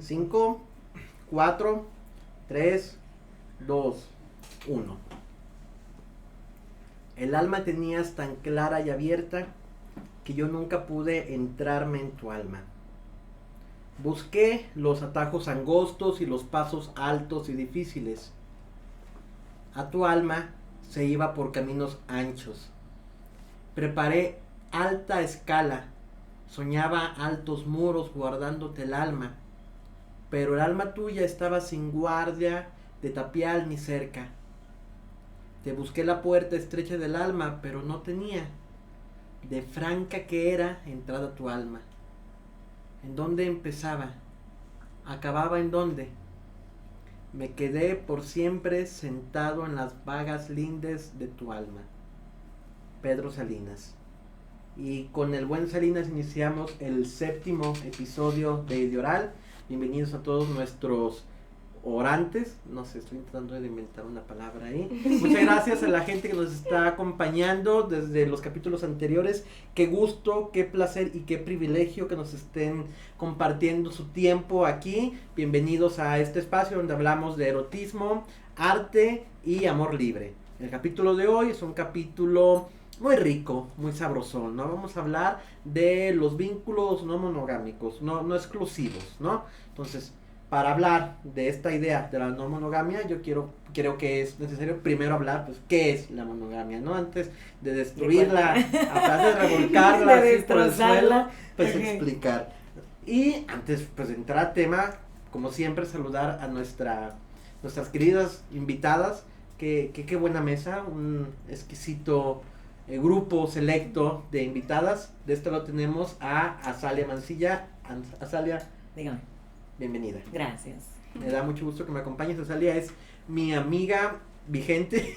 5, 4, 3, 2, 1. El alma tenías tan clara y abierta que yo nunca pude entrarme en tu alma. Busqué los atajos angostos y los pasos altos y difíciles. A tu alma se iba por caminos anchos. Preparé alta escala, soñaba altos muros guardándote el alma, pero el alma tuya estaba sin guardia de tapial ni cerca. Te busqué la puerta estrecha del alma, pero no tenía, de franca que era, entrada tu alma. ¿En dónde empezaba? ¿Acababa en dónde? Me quedé por siempre sentado en las vagas lindes de tu alma. Pedro Salinas. Y con el buen Salinas iniciamos el 7º episodio de Ideoral. Bienvenidos a todos nuestros orantes. No sé, estoy tratando de inventar una palabra ahí. Muchas gracias a la gente que nos está acompañando desde los capítulos anteriores. Qué gusto, qué placer y qué privilegio que nos estén compartiendo su tiempo aquí. Bienvenidos a este espacio donde hablamos de erotismo, arte y amor libre. El capítulo de hoy es un capítulo muy rico, muy sabrosón, ¿no? Vamos a hablar de los vínculos no monogámicos, no exclusivos, ¿no? Entonces, para hablar de esta idea de la no monogamia, yo creo que es necesario primero hablar, pues, qué es la monogamia, ¿no? Antes de destruirla, aparte de revolcarla, de así por el suelo, pues okay. Explicar. Y antes, pues, de entrar al tema, como siempre, saludar a nuestras queridas invitadas, qué buena mesa, un exquisito grupo selecto de invitadas. De este lado tenemos a Azalia Mancilla. Azalia, dígame. Bienvenida. Gracias. Me da mucho gusto que me acompañes. Azalia es mi amiga vigente.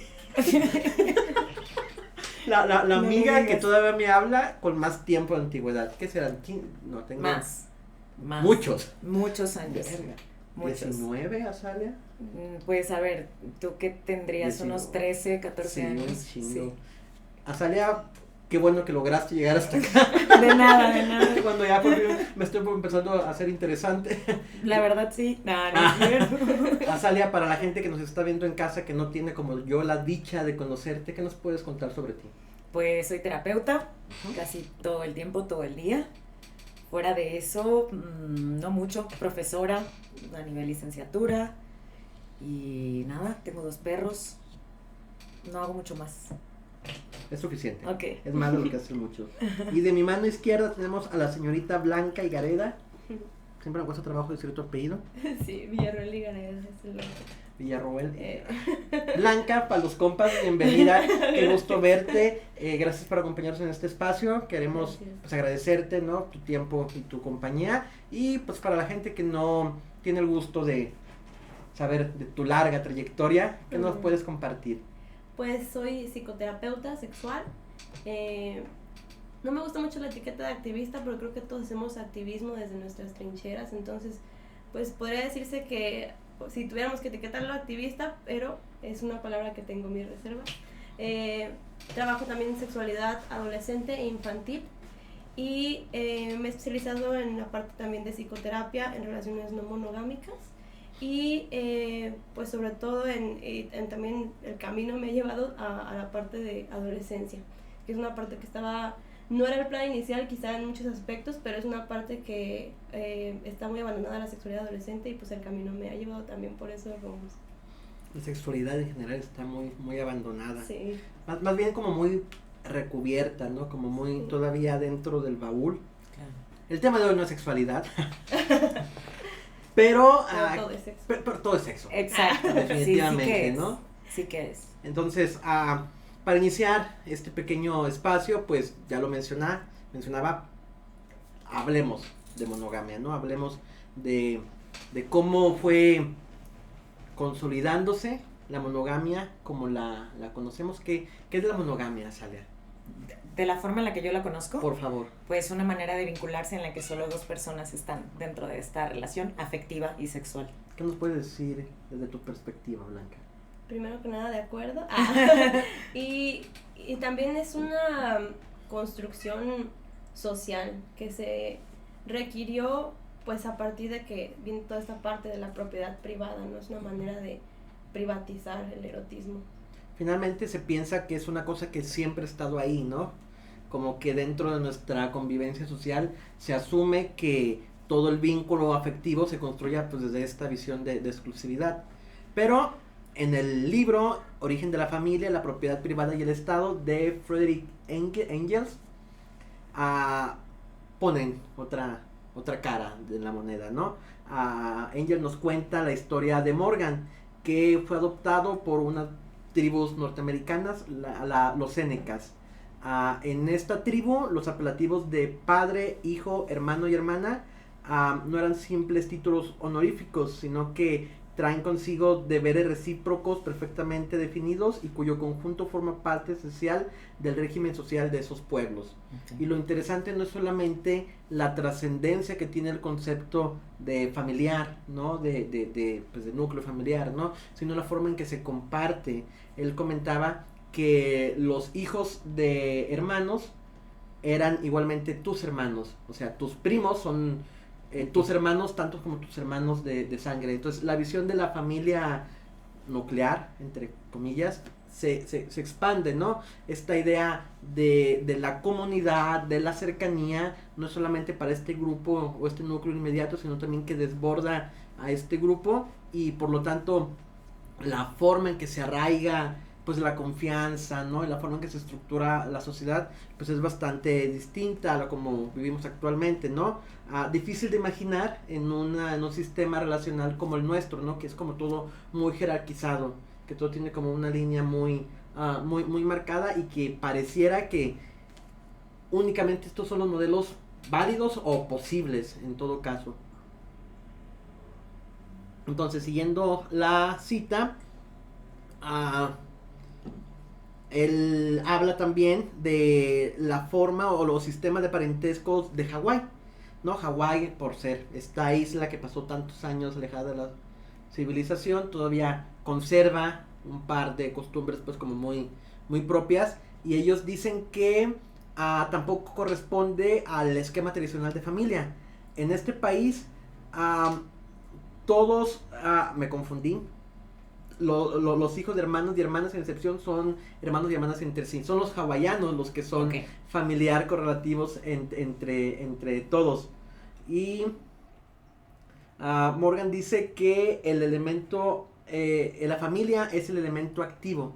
la amiga que todavía me habla con más tiempo de antigüedad. ¿Qué serán? No, tengo más. Muchos años. Muchos. 19, Azalia. Pues a ver, tú que tendrías 19. Unos 13, 14 años. Sí. Azalia, qué bueno que lograste llegar hasta acá. De nada. Cuando ya por fin me estoy empezando a hacer interesante. La verdad sí. No es cierto. Azalia, para la gente que nos está viendo en casa, que no tiene como yo la dicha de conocerte, ¿qué nos puedes contar sobre ti? Pues soy terapeuta, casi todo el tiempo, todo el día. Fuera de eso, no mucho. Profesora a nivel licenciatura. Y nada, tengo 2 perros. No hago mucho más. Es suficiente. Okay. Es más de lo que hace mucho. Y de mi mano izquierda tenemos a la señorita Blanca Higareda. Siempre me cuesta trabajo decir tu apellido. Sí, Villarroel Higareda es el nombre. Villarroel. Blanca, para los compas, bienvenida. Qué gusto verte. Gracias por acompañarnos en este espacio. Queremos pues agradecerte, ¿no? Tu tiempo y tu compañía. Y pues para la gente que no tiene el gusto de saber de tu larga trayectoria, ¿qué nos puedes compartir? Pues soy psicoterapeuta sexual. No me gusta mucho la etiqueta de activista, pero creo que todos hacemos activismo desde nuestras trincheras. Entonces, pues podría decirse que si tuviéramos que etiquetarlo activista, pero es una palabra que tengo mi reserva. Trabajo también en sexualidad adolescente e infantil. Y me he especializado en la parte también de psicoterapia en relaciones no monogámicas. Y pues sobre todo en también el camino me ha llevado a la parte de adolescencia, que es una parte que no era el plan inicial quizá en muchos aspectos, pero es una parte que está muy abandonada, la sexualidad adolescente, y pues el camino me ha llevado también por esos rumbos. La sexualidad en general está muy abandonada. Sí. Más bien como muy recubierta, ¿no? Como muy todavía dentro del baúl. Claro. El tema de hoy no es sexualidad. Pero todo es sexo. Pero todo es sexo. Exacto. Definitivamente, sí, ¿no? Sí que es. Entonces, para iniciar este pequeño espacio, pues ya lo mencionaba, hablemos de monogamia, ¿no? Hablemos de cómo fue consolidándose la monogamia como la conocemos. ¿Qué es la monogamia, Azalia? De la forma en la que yo la conozco, Por favor. Pues una manera de vincularse en la que solo 2 personas están dentro de esta relación afectiva y sexual. ¿Qué nos puedes decir desde tu perspectiva, Blanca? Primero que nada, de acuerdo. Y también es una construcción social que se requirió pues a partir de que viene toda esta parte de la propiedad privada, no es una manera de privatizar el erotismo. Finalmente se piensa que es una cosa que siempre ha estado ahí, ¿no? Como que dentro de nuestra convivencia social se asume que todo el vínculo afectivo se construya pues desde esta visión de exclusividad. Pero en el libro Origen de la familia, la propiedad privada y el Estado de Friedrich Engels ponen otra cara de la moneda, ¿no? Engels nos cuenta la historia de Morgan, que fue adoptado por unas tribus norteamericanas, los Senecas. En esta tribu, los apelativos de padre, hijo, hermano y hermana no eran simples títulos honoríficos, sino que traen consigo deberes recíprocos perfectamente definidos y cuyo conjunto forma parte esencial del régimen social de esos pueblos. Okay. Y lo interesante no es solamente la trascendencia que tiene el concepto de familiar, ¿no? De núcleo familiar, ¿no? Sino la forma en que se comparte. Él comentaba que los hijos de hermanos eran igualmente tus hermanos, o sea, tus primos son tus hermanos tanto como tus hermanos de sangre. Entonces la visión de la familia nuclear, entre comillas, se expande, ¿no? Esta idea de la comunidad, de la cercanía, no es solamente para este grupo o este núcleo inmediato, sino también que desborda a este grupo, y por lo tanto la forma en que se arraiga pues la confianza, ¿no? Y la forma en que se estructura la sociedad, pues es bastante distinta a lo como vivimos actualmente, ¿no? Difícil de imaginar en un sistema relacional como el nuestro, ¿no? Que es como todo muy jerarquizado, que todo tiene como una línea muy marcada, y que pareciera que únicamente estos son los modelos válidos o posibles en todo caso. Entonces, siguiendo la cita, él habla también de la forma o los sistemas de parentescos de Hawái, ¿no? Hawái, por ser esta isla que pasó tantos años alejada de la civilización, todavía conserva un par de costumbres pues como muy propias, y ellos dicen que tampoco corresponde al esquema tradicional de familia. En este país todos, me confundí, los hijos de hermanos y hermanas en excepción son hermanos y hermanas entre sí. Son los hawaianos los que son familiar correlativos entre todos. Y Morgan dice que el elemento, la familia es el elemento activo.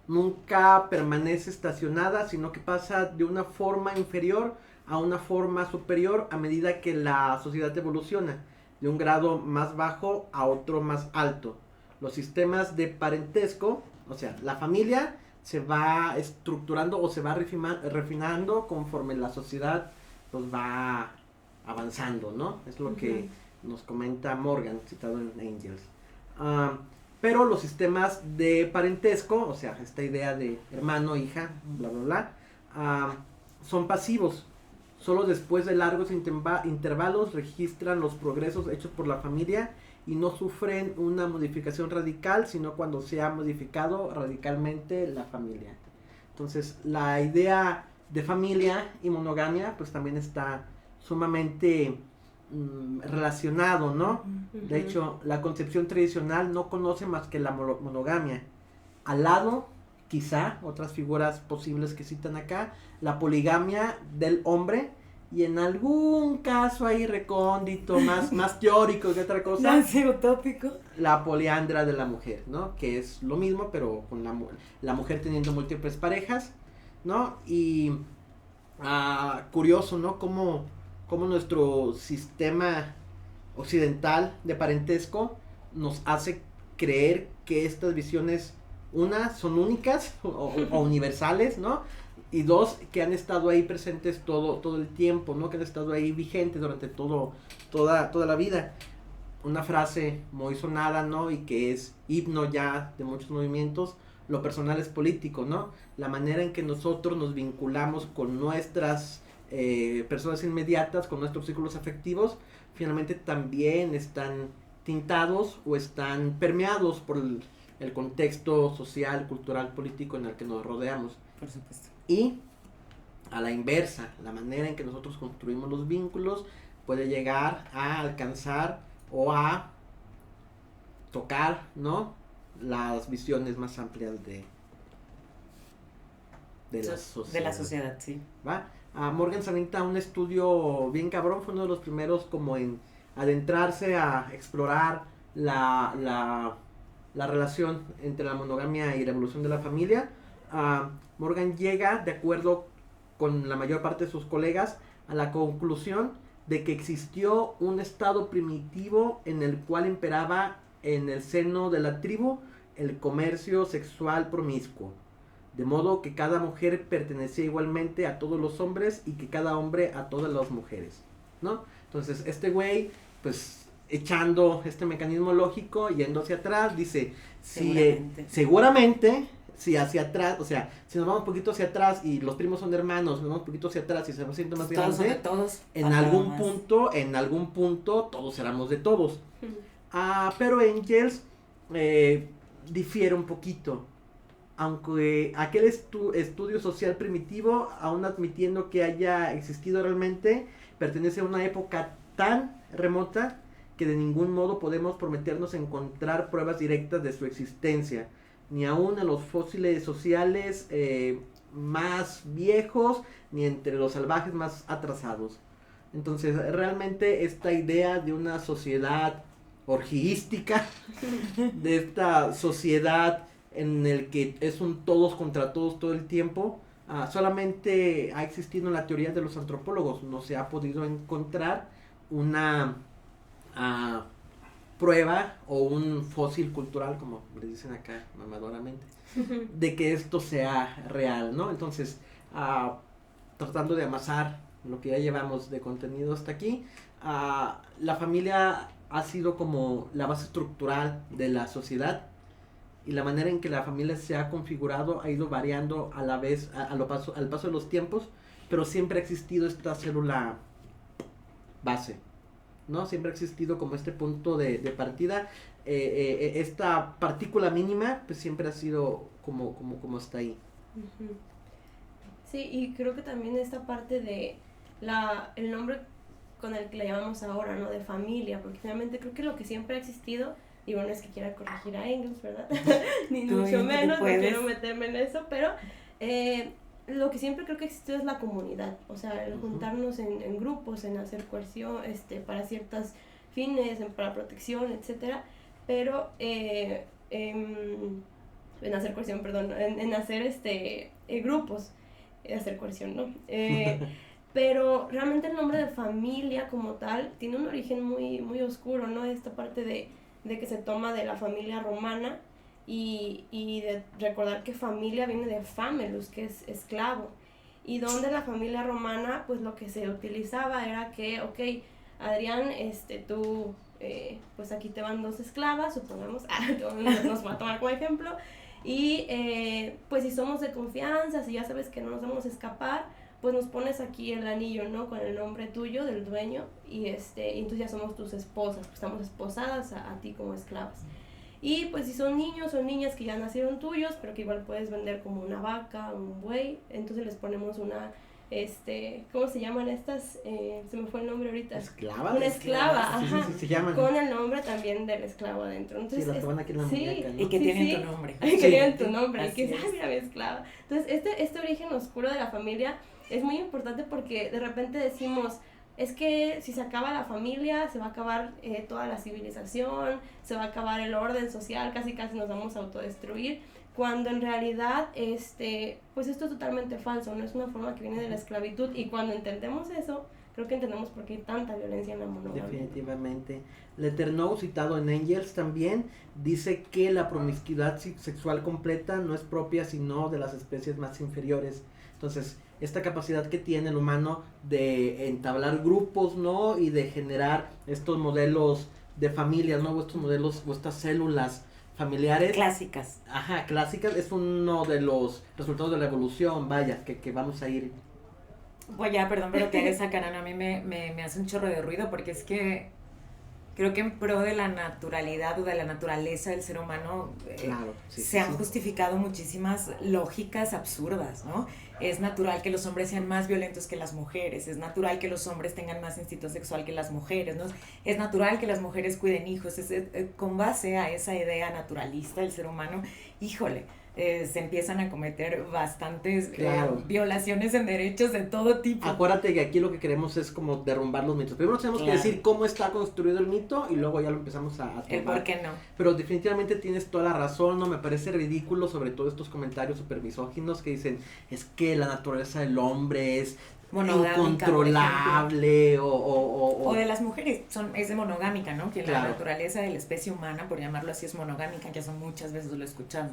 Nunca permanece estacionada, sino que pasa de una forma inferior a una forma superior a medida que la sociedad evoluciona, de un grado más bajo a otro más alto. Los sistemas de parentesco, o sea, la familia se va estructurando o se va refinando conforme la sociedad pues va avanzando, ¿no? Es lo que nos comenta Morgan, citado en Engels. Pero los sistemas de parentesco, o sea, esta idea de hermano, hija, bla, bla, bla, son pasivos. Solo después de largos intervalos registran los progresos hechos por la familia y no sufren una modificación radical, sino cuando se ha modificado radicalmente la familia. Entonces, la idea de familia y monogamia, pues también está sumamente relacionado, ¿no? De hecho, la concepción tradicional no conoce más que la monogamia. Al lado, quizá, otras figuras posibles que citan acá, la poligamia del hombre, y en algún caso ahí recóndito, más teórico que otra cosa, utópico, la poliandra de la mujer, ¿no? Que es lo mismo, pero con la mujer teniendo múltiples parejas, ¿no? Y curioso, ¿no? Como nuestro sistema occidental de parentesco nos hace creer que estas visiones, una, son únicas o universales, ¿no? Y dos, que han estado ahí presentes todo el tiempo, ¿no? Que han estado ahí vigentes durante toda la vida. Una frase muy sonada, ¿no? Y que es himno ya de muchos movimientos: lo personal es político, ¿no? La manera en que nosotros nos vinculamos con nuestras personas inmediatas, con nuestros círculos afectivos, finalmente también están tintados o están permeados por el contexto social, cultural, político en el que nos rodeamos. Por supuesto. Y a la inversa, la manera en que nosotros construimos los vínculos, puede llegar a alcanzar o a tocar, ¿no? Las visiones más amplias de la sociedad. De la sociedad, sí. ¿Va? Morgan se avienta un estudio bien cabrón, fue uno de los primeros como en adentrarse a explorar la relación entre la monogamia y la evolución de la familia. Morgan llega, de acuerdo con la mayor parte de sus colegas, a la conclusión de que existió un estado primitivo en el cual imperaba en el seno de la tribu el comercio sexual promiscuo, de modo que cada mujer pertenecía igualmente a todos los hombres y que cada hombre a todas las mujeres, ¿no? Entonces este güey, pues echando este mecanismo lógico, yendo hacia atrás, dice, seguramente, si hacia atrás, o sea, si nos vamos un poquito hacia atrás y los primos son hermanos, nos vamos un poquito hacia atrás y se nos siente más todos son de grande, todos, en algún punto todos éramos de todos. Pero Engels difiere un poquito, aunque aquel estudio social primitivo, aún admitiendo que haya existido realmente, pertenece a una época tan remota que de ningún modo podemos prometernos encontrar pruebas directas de su existencia, ni aún en los fósiles sociales más viejos, ni entre los salvajes más atrasados. Entonces, realmente esta idea de una sociedad orgística, de esta sociedad en el que es un todos contra todos todo el tiempo, solamente ha existido en la teoría de los antropólogos. No se ha podido encontrar una prueba o un fósil cultural, como le dicen acá mamadoramente, de que esto sea real, ¿no? Entonces, tratando de amasar lo que ya llevamos de contenido hasta aquí, la familia ha sido como la base estructural de la sociedad, y la manera en que la familia se ha configurado ha ido variando a la vez, al paso de los tiempos, pero siempre ha existido esta célula base, ¿no? Siempre ha existido como este punto de partida, esta partícula mínima, pues siempre ha sido como está ahí. Sí, y creo que también esta parte de el nombre con el que le llamamos ahora, ¿no? De familia, porque finalmente creo que lo que siempre ha existido, y bueno, es que quiera corregir a Engels, ¿verdad? Ni mucho menos, no quiero meterme en eso, pero lo que siempre creo que existió es la comunidad, o sea, el juntarnos en grupos, en hacer coerción, para ciertos fines, para protección, etcétera, pero en hacer coerción, perdón, en hacer grupos, hacer coerción, ¿no? Pero realmente el nombre de familia como tal tiene un origen muy, muy oscuro, ¿no? Esta parte de que se toma de la familia romana y de recordar que familia viene de famulus, que es esclavo, y donde la familia romana, pues lo que se utilizaba era que, ok, Adrián, tú, pues aquí te van 2 esclavas, supongamos, nos va a tomar como ejemplo, y pues si somos de confianza, si ya sabes que no nos vamos a escapar, pues nos pones aquí el anillo, ¿no? Con el nombre tuyo, del dueño, y entonces ya somos tus esposas, pues estamos esposadas a ti como esclavas. Y pues si son niños o niñas que ya nacieron tuyos, pero que igual puedes vender como una vaca, un buey, entonces les ponemos una, ¿cómo se llaman estas? Se me fue el nombre ahorita. ¿Esclavas? Una esclava, ajá, sí, se llaman. con el nombre también del esclavo adentro. Entonces, sí, las que van aquí en la muñeca, ¿no? Y que tienen tu nombre. Y que tienen tu nombre, y que es. mira, mi esclava. Entonces, este origen oscuro de la familia es muy importante porque de repente decimos, es que si se acaba la familia, se va a acabar toda la civilización, se va a acabar el orden social, casi nos vamos a autodestruir, cuando en realidad, pues esto es totalmente falso, no es una forma que viene de la esclavitud, y cuando entendemos eso, creo que entendemos por qué hay tanta violencia en la monogamia. Definitivamente. Leternow, citado en Engels también, dice que la promiscuidad sexual completa no es propia sino de las especies más inferiores. Entonces, esta capacidad que tiene el humano de entablar grupos, ¿no? Y de generar estos modelos de familias, ¿no? O estos modelos, o estas células familiares. Clásicas. Ajá, clásicas. Es uno de los resultados de la evolución, vaya, que vamos a ir. Pues ya, perdón, pero que haga esa cara, a mí me hace un chorro de ruido porque es que creo que en pro de la naturalidad o de la naturaleza del ser humano Claro, sí, se han sí. justificado muchísimas lógicas absurdas, ¿no? Es natural que los hombres sean más violentos que las mujeres, es natural que los hombres tengan más instinto sexual que las mujeres, ¿no? Es natural que las mujeres cuiden hijos, con base a esa idea naturalista del ser humano, híjole, se empiezan a cometer bastantes Claro. violaciones en derechos de todo tipo. Acuérdate que aquí lo que queremos es como derrumbar los mitos. Primero tenemos Claro. que decir cómo está construido el mito y luego ya lo empezamos a El tumbar. por qué no. Pero definitivamente tienes toda la razón, ¿no? Me parece ridículo, sobre todo estos comentarios super misóginos que dicen, es que la naturaleza del hombre es Monogámica, incontrolable o de las mujeres, es de monogámica, ¿no? Que Claro. la naturaleza de la especie humana, por llamarlo así, es monogámica, que eso muchas veces lo he escuchado,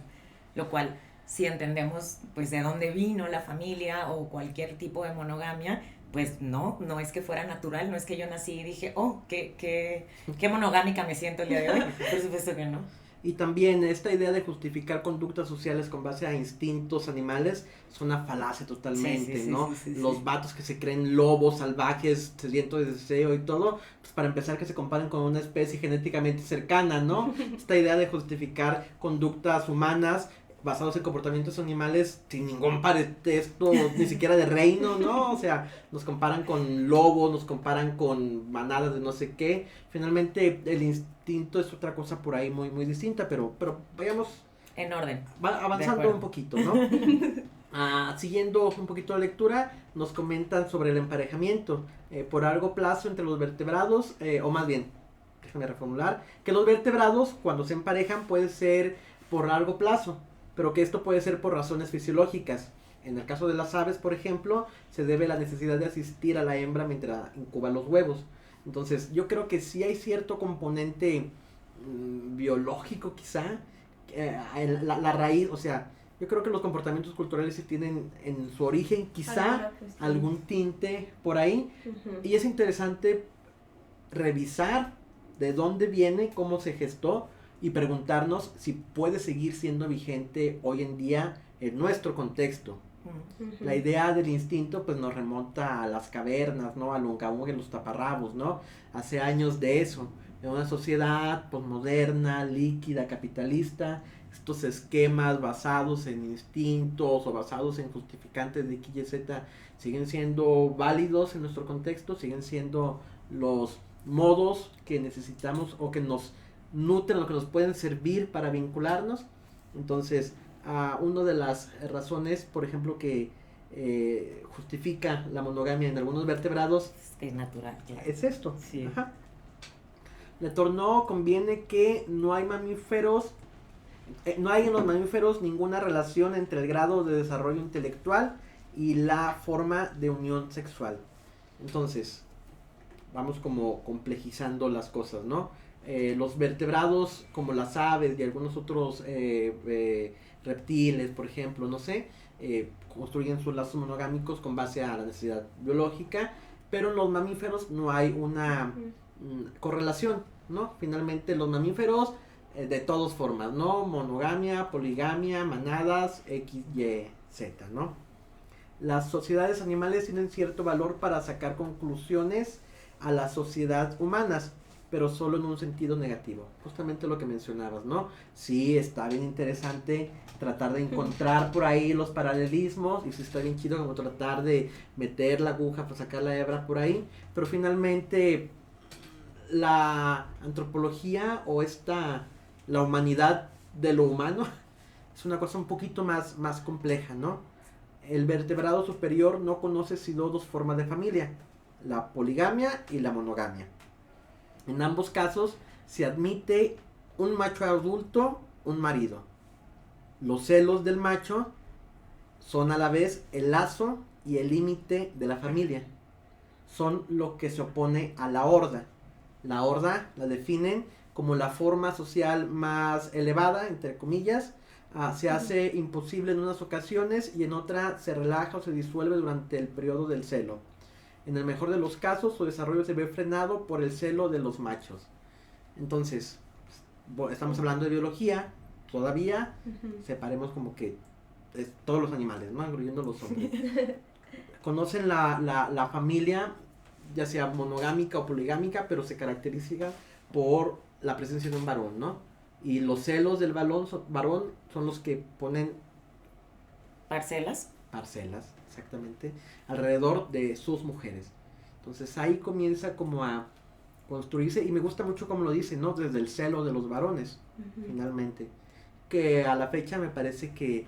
lo cual, si entendemos, pues, de dónde vino la familia o cualquier tipo de monogamia, pues no es que fuera natural, no es que yo nací y dije, oh, qué monogámica me siento el día de hoy, por supuesto que no. Y también esta idea de justificar conductas sociales con base a instintos animales es una falacia totalmente, Sí, ¿no? sí. Los vatos que se creen lobos salvajes, sedientos de deseo y todo, pues para empezar que se comparen con una especie genéticamente cercana, ¿no? Esta idea de justificar conductas humanas basados en comportamientos animales sin ningún parentesco, ni siquiera de reino, ¿no? O sea, nos comparan con lobos, nos comparan con manadas de no sé qué. Finalmente, el instinto es otra cosa por ahí muy, muy distinta, pero vayamos En orden. avanzando un poquito, ¿no? Siguiendo un poquito la lectura, nos comentan sobre el emparejamiento por largo plazo entre los vertebrados, o más bien, déjame reformular, que los vertebrados cuando se emparejan puede ser por largo plazo, pero que esto puede ser por razones fisiológicas. En el caso de las aves, por ejemplo, se debe a la necesidad de asistir a la hembra mientras incuba los huevos. Entonces, yo creo que sí hay cierto componente biológico quizá, la raíz, o sea, yo creo que los comportamientos culturales sí tienen en su origen quizá algún tinte por ahí. Ujú. Y es interesante revisar de dónde viene, cómo se gestó y preguntarnos si puede seguir siendo vigente hoy en día en nuestro contexto. Ujú. La idea del instinto pues nos remonta a las cavernas, ¿no? Al Unga Unga y los taparrabos, ¿no? Hace años de eso. En una sociedad posmoderna, líquida, capitalista, estos esquemas basados en instintos o basados en justificantes de X, Y, Z siguen siendo válidos en nuestro contexto, siguen siendo los modos que necesitamos o que nos nutren o que nos pueden servir para vincularnos. Entonces, una de las razones, por ejemplo, que justifica la monogamia en algunos vertebrados Es natural, claro. es esto. Sí. Ajá. Le tornó conviene que no hay mamíferos, no hay en los mamíferos ninguna relación entre el grado de desarrollo intelectual y la forma de unión sexual. Entonces, vamos como complejizando las cosas, ¿no? Los vertebrados, como las aves y algunos otros reptiles, por ejemplo, no sé, construyen sus lazos monogámicos con base a la necesidad biológica, pero en los mamíferos no hay una correlación, ¿no? Finalmente los mamíferos de todas formas, ¿no? Monogamia, poligamia, manadas, X, Y, Z, ¿no? Las sociedades animales tienen cierto valor para sacar conclusiones a la sociedad humanas, pero solo en un sentido negativo, justamente lo que mencionabas, ¿no? Sí, está bien interesante tratar de encontrar por ahí los paralelismos, y sí está bien chido como tratar de meter la aguja para sacar la hebra por ahí, pero finalmente la antropología o la humanidad de lo humano es una cosa un poquito más compleja, ¿no? El vertebrado superior no conoce sino dos formas de familia, la poligamia y la monogamia. En ambos casos se admite un macho adulto, un marido. Los celos del macho son a la vez el lazo y el límite de la familia. Son lo que se opone a la horda. La horda la definen como la forma social más elevada, entre comillas. Se hace imposible en unas ocasiones y en otras se relaja o se disuelve durante el periodo del celo. En el mejor de los casos, su desarrollo se ve frenado por el celo de los machos. Entonces, estamos hablando de biología, todavía, separemos como que todos los animales, ¿no? Incluyendo los hombres. Conocen la familia, ya sea monogámica o poligámica, pero se caracteriza por la presencia de un varón, ¿no? Y los celos del varón son los que ponen Parcelas. parcelas, exactamente, alrededor de sus mujeres. Entonces ahí comienza como a construirse, y me gusta mucho como lo dice, ¿no? Desde el celo de los varones, finalmente. Que a la fecha me parece que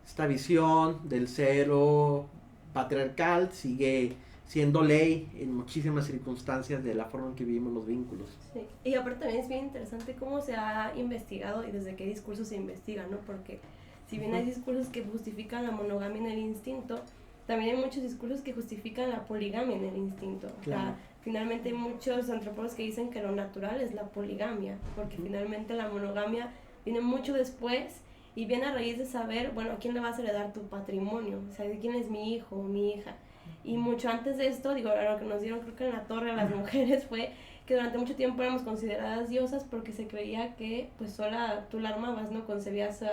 esta visión del celo patriarcal sigue siendo ley en muchísimas circunstancias de la forma en que vivimos los vínculos. Sí. Y aparte también es bien interesante cómo se ha investigado y desde qué discursos se investiga, ¿no? Porque si bien hay discursos que justifican la monogamia en el instinto, también hay muchos discursos que justifican la poligamia en el instinto. Claro. O sea, finalmente hay muchos antropólogos que dicen que lo natural es la poligamia, porque finalmente la monogamia viene mucho después y viene a raíz de saber, bueno, ¿a quién le vas a heredar tu patrimonio? O sea, ¿de quién es mi hijo o mi hija? Y mucho antes de esto, digo, lo que nos dieron creo que en la torre a las mujeres fue que durante mucho tiempo éramos consideradas diosas porque se creía que pues sola tú la armabas, ¿no? Concebías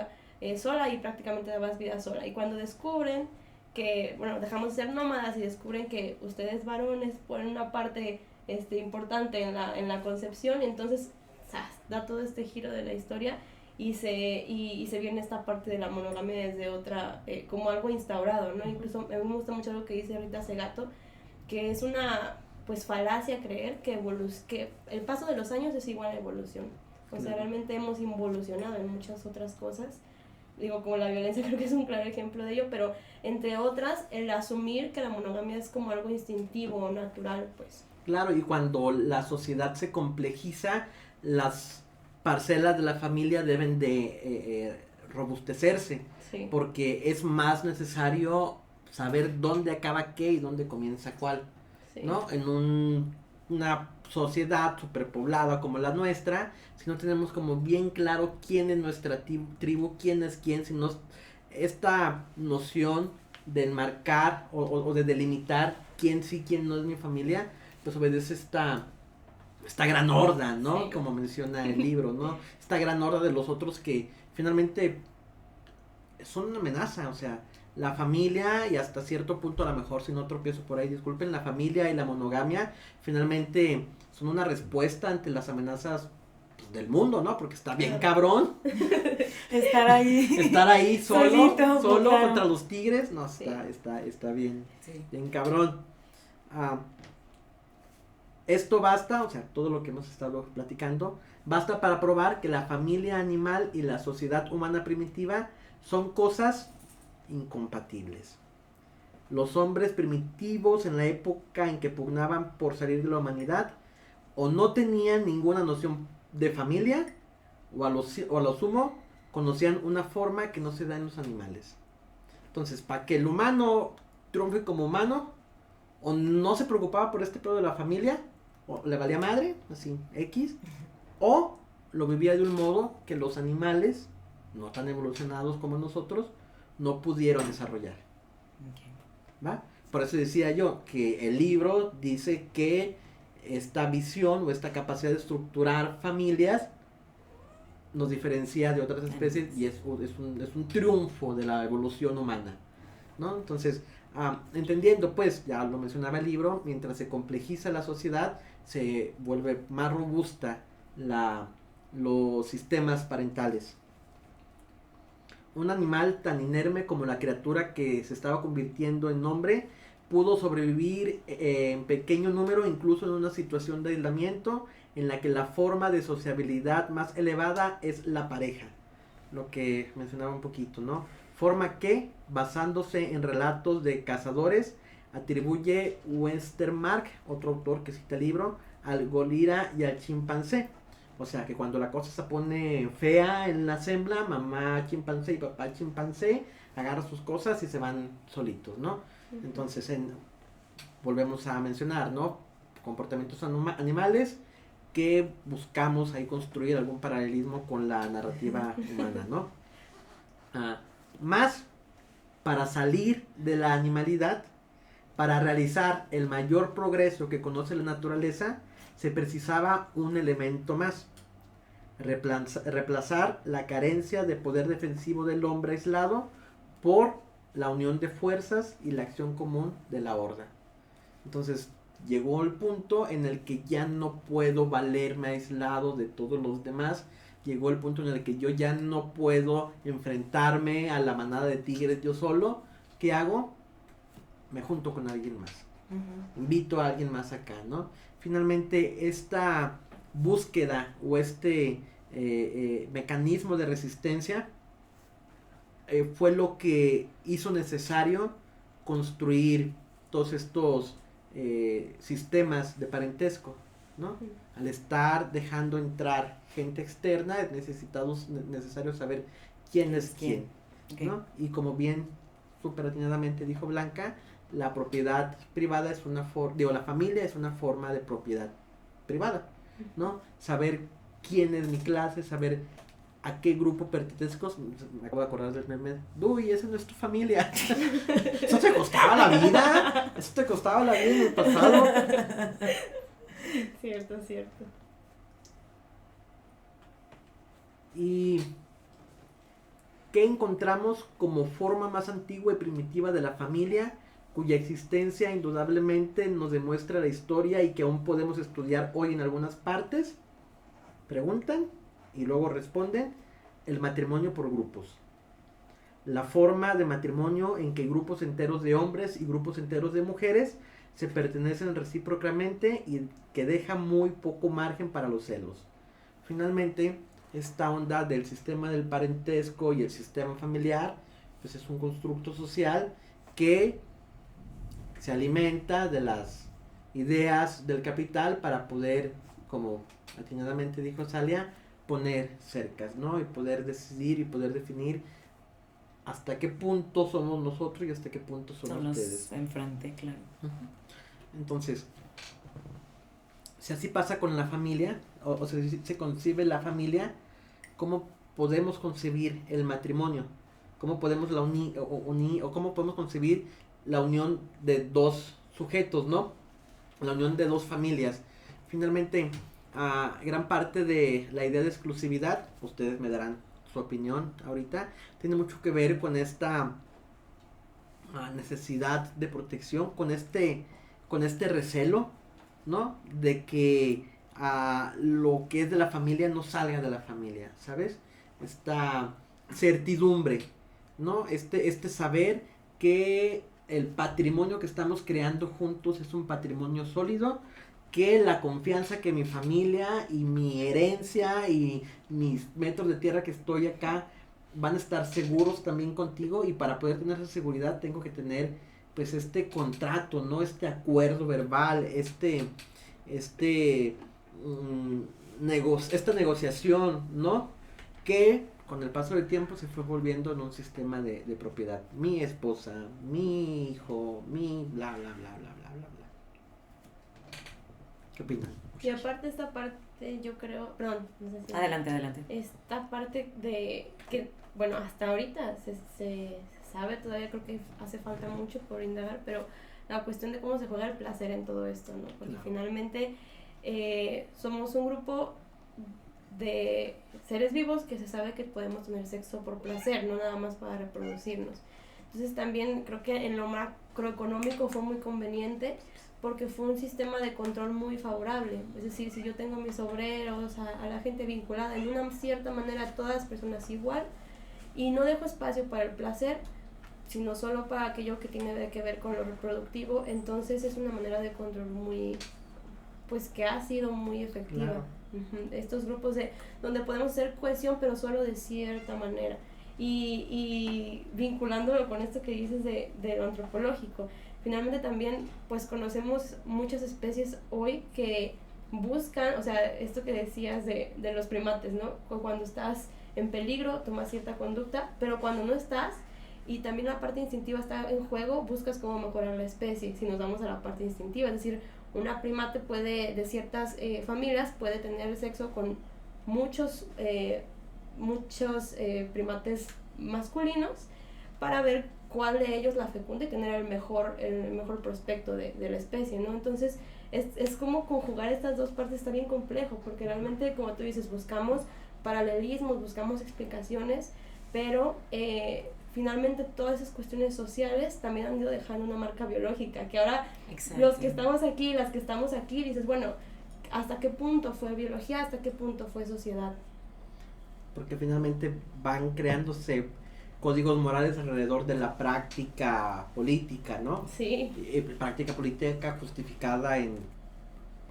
sola y prácticamente dabas vida sola. Y cuando descubren que, bueno, dejamos de ser nómadas y descubren que ustedes varones ponen una parte importante en la concepción, y entonces ¡zas!, da todo este giro de la historia y se viene esta parte de la monogamia desde otra, como algo instaurado, ¿no? Incluso a mí me gusta mucho lo que dice Rita Segato, que es una pues falacia creer que el paso de los años es igual a evolución. O sea, realmente hemos involucionado en muchas otras cosas. Digo, como la violencia creo que es un claro ejemplo de ello, pero entre otras, el asumir que la monogamia es como algo instintivo o natural, pues. Claro, y cuando la sociedad se complejiza, las parcelas de la familia deben de robustecerse, Sí. porque es más necesario saber dónde acaba qué y dónde comienza cuál, Sí. ¿no? En una sociedad superpoblada como la nuestra, si no tenemos como bien claro quién es nuestra tribu, quién es quién, si no, esta noción de enmarcar o de delimitar quién sí, quién no es mi familia, pues obedece esta gran horda, ¿no? Sí. Como menciona el libro, ¿no? Esta gran horda de los otros que finalmente son una amenaza, o sea, la familia, y hasta cierto punto a lo mejor si no tropiezo por ahí, disculpen, la familia y la monogamia finalmente son una respuesta ante las amenazas pues, del mundo, ¿no? Porque está bien cabrón Estar ahí solo solito, claro. contra los tigres, no, Sí. está bien, Sí. bien cabrón. Esto basta, o sea, todo lo que hemos estado platicando, basta para probar que la familia animal y la sociedad humana primitiva son cosas incompatibles. Los hombres primitivos en la época en que pugnaban por salir de la humanidad o no tenían ninguna noción de familia o a lo sumo conocían una forma que no se da en los animales. Entonces, para que el humano triunfe como humano, o no se preocupaba por este pedo de la familia, o le valía madre, así, X, o lo vivía de un modo que los animales, no tan evolucionados como nosotros, no pudieron desarrollar. ¿Va? Por eso decía yo que el libro dice que esta visión o esta capacidad de estructurar familias nos diferencia de otras especies y es un triunfo de la evolución humana, ¿no? Entonces, entendiendo, pues, ya lo mencionaba el libro, mientras se complejiza la sociedad, se vuelve más robusta los sistemas parentales. Un animal tan inerme como la criatura que se estaba convirtiendo en hombre pudo sobrevivir en pequeño número, incluso en una situación de aislamiento en la que la forma de sociabilidad más elevada es la pareja, lo que mencionaba un poquito, ¿no? Forma que, basándose en relatos de cazadores, atribuye Westermarck, otro autor que cita el libro, al gorila y al chimpancé. O sea, que cuando la cosa se pone fea en la sembla, mamá chimpancé y papá chimpancé agarran sus cosas y se van solitos, ¿no? Entonces, volvemos a mencionar, ¿no? Comportamientos animales que buscamos ahí construir algún paralelismo con la narrativa humana, ¿no? Más, para salir de la animalidad, para realizar el mayor progreso que conoce la naturaleza, se precisaba un elemento más: reemplazar la carencia de poder defensivo del hombre aislado por la unión de fuerzas y la acción común de la horda. Entonces, llegó el punto en el que ya no puedo valerme aislado de todos los demás. Llegó el punto en el que yo ya no puedo enfrentarme a la manada de tigres yo solo. ¿Qué hago? Me junto con alguien más. Invito a alguien más acá, ¿no? Finalmente, esta búsqueda o este mecanismo de resistencia fue lo que hizo necesario construir todos estos sistemas de parentesco, ¿no? Al estar dejando entrar gente externa, es necesario saber quién es quién, ¿no? Y como bien súper atinadamente dijo Blanca, la propiedad privada es una la familia es una forma de propiedad privada, ¿no? Saber quién es mi clase, saber a qué grupo pertenezco. Me acabo de acordar del meme. Uy, esa no es tu familia. Eso te costaba la vida. Eso te costaba la vida en el pasado. Cierto, cierto. ¿Y qué encontramos como forma más antigua y primitiva de la familia, cuya existencia indudablemente nos demuestra la historia y que aún podemos estudiar hoy en algunas partes? Preguntan y luego responden: el matrimonio por grupos. La forma de matrimonio en que grupos enteros de hombres y grupos enteros de mujeres se pertenecen recíprocamente y que deja muy poco margen para los celos. Finalmente, esta onda del sistema del parentesco y el sistema familiar, pues es un constructo social que se alimenta de las ideas del capital para poder, como atinadamente dijo Salia, poner cercas, ¿no? Y poder decidir y poder definir hasta qué punto somos nosotros y hasta qué punto son ustedes. Enfrente, claro. Entonces, si así pasa con la familia, o se concibe la familia, ¿cómo podemos concebir el matrimonio? ¿Cómo podemos o cómo podemos concebir la unión de dos sujetos, ¿no? La unión de dos familias. Finalmente, gran parte de la idea de exclusividad, ustedes me darán su opinión ahorita, tiene mucho que ver con esta necesidad de protección, con este recelo, ¿no? De que lo que es de la familia no salga de la familia, ¿sabes? Esta certidumbre, ¿no? Este saber que el patrimonio que estamos creando juntos es un patrimonio sólido, que la confianza que mi familia y mi herencia y mis metros de tierra que estoy acá van a estar seguros también contigo, y para poder tener esa seguridad tengo que tener pues este contrato, ¿no? Este acuerdo verbal, esta negociación, ¿no? Que con el paso del tiempo se fue volviendo en un sistema de propiedad. Mi esposa, mi hijo, mi bla bla bla bla bla bla bla. ¿Qué opinan? Y aparte esta parte, yo creo, perdón, no sé si... Adelante. Esta parte de que, bueno, hasta ahorita se sabe, todavía creo que hace falta mucho por indagar, pero la cuestión de cómo se juega el placer en todo esto, ¿no? Porque finalmente somos un grupo de seres vivos que se sabe que podemos tener sexo por placer, no nada más para reproducirnos. Entonces también creo que en lo macroeconómico fue muy conveniente, porque fue un sistema de control muy favorable. Es decir, si yo tengo mis obreros, a la gente vinculada en una cierta manera, a todas las personas igual, y no dejo espacio para el placer, sino solo para aquello que tiene que ver con lo reproductivo, entonces es una manera de control muy, pues que ha sido muy efectiva. Claro. Estos grupos donde podemos hacer cohesión, pero solo de cierta manera. Y vinculándolo con esto que dices de lo antropológico, finalmente también pues conocemos muchas especies hoy que buscan, o sea, esto que decías de los primates, ¿no? Cuando estás en peligro tomas cierta conducta, pero cuando no estás y también la parte instintiva está en juego, buscas cómo mejorar la especie. Si nos vamos a la parte instintiva, es decir, una primate puede, de ciertas familias, puede tener sexo con muchos primates masculinos para ver cuál de ellos la fecunda y tener el mejor prospecto de la especie, ¿no? Entonces es como conjugar estas dos partes está bien complejo, porque realmente, como tú dices, buscamos paralelismos, buscamos explicaciones, pero finalmente todas esas cuestiones sociales también han ido dejando una marca biológica, que ahora Exacto. los que estamos aquí, las que estamos aquí, dices, bueno, ¿hasta qué punto fue biología? ¿Hasta qué punto fue sociedad? Porque finalmente van creándose códigos morales alrededor de la práctica política, ¿no? Sí. Práctica política justificada en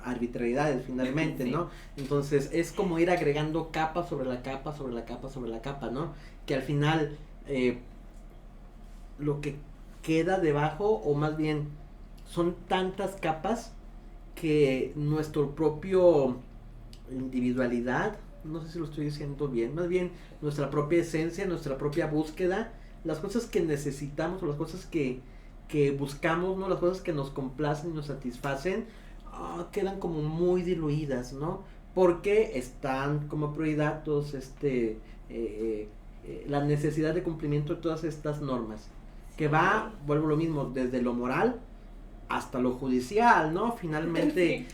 arbitrariedades finalmente, Sí. ¿no? Entonces es como ir agregando capa sobre la capa, sobre la capa, sobre la capa, ¿no? Que al final lo que queda debajo, o más bien son tantas capas que nuestro propio individualidad, no sé si lo estoy diciendo bien, más bien nuestra propia esencia, nuestra propia búsqueda, las cosas que necesitamos o las cosas que buscamos, ¿no? Las cosas que nos complacen y nos satisfacen, quedan como muy diluidas, ¿no? Porque están como prioridad todos la necesidad de cumplimiento de todas estas normas, que va, vuelvo a lo mismo, desde lo moral hasta lo judicial, ¿no? Finalmente,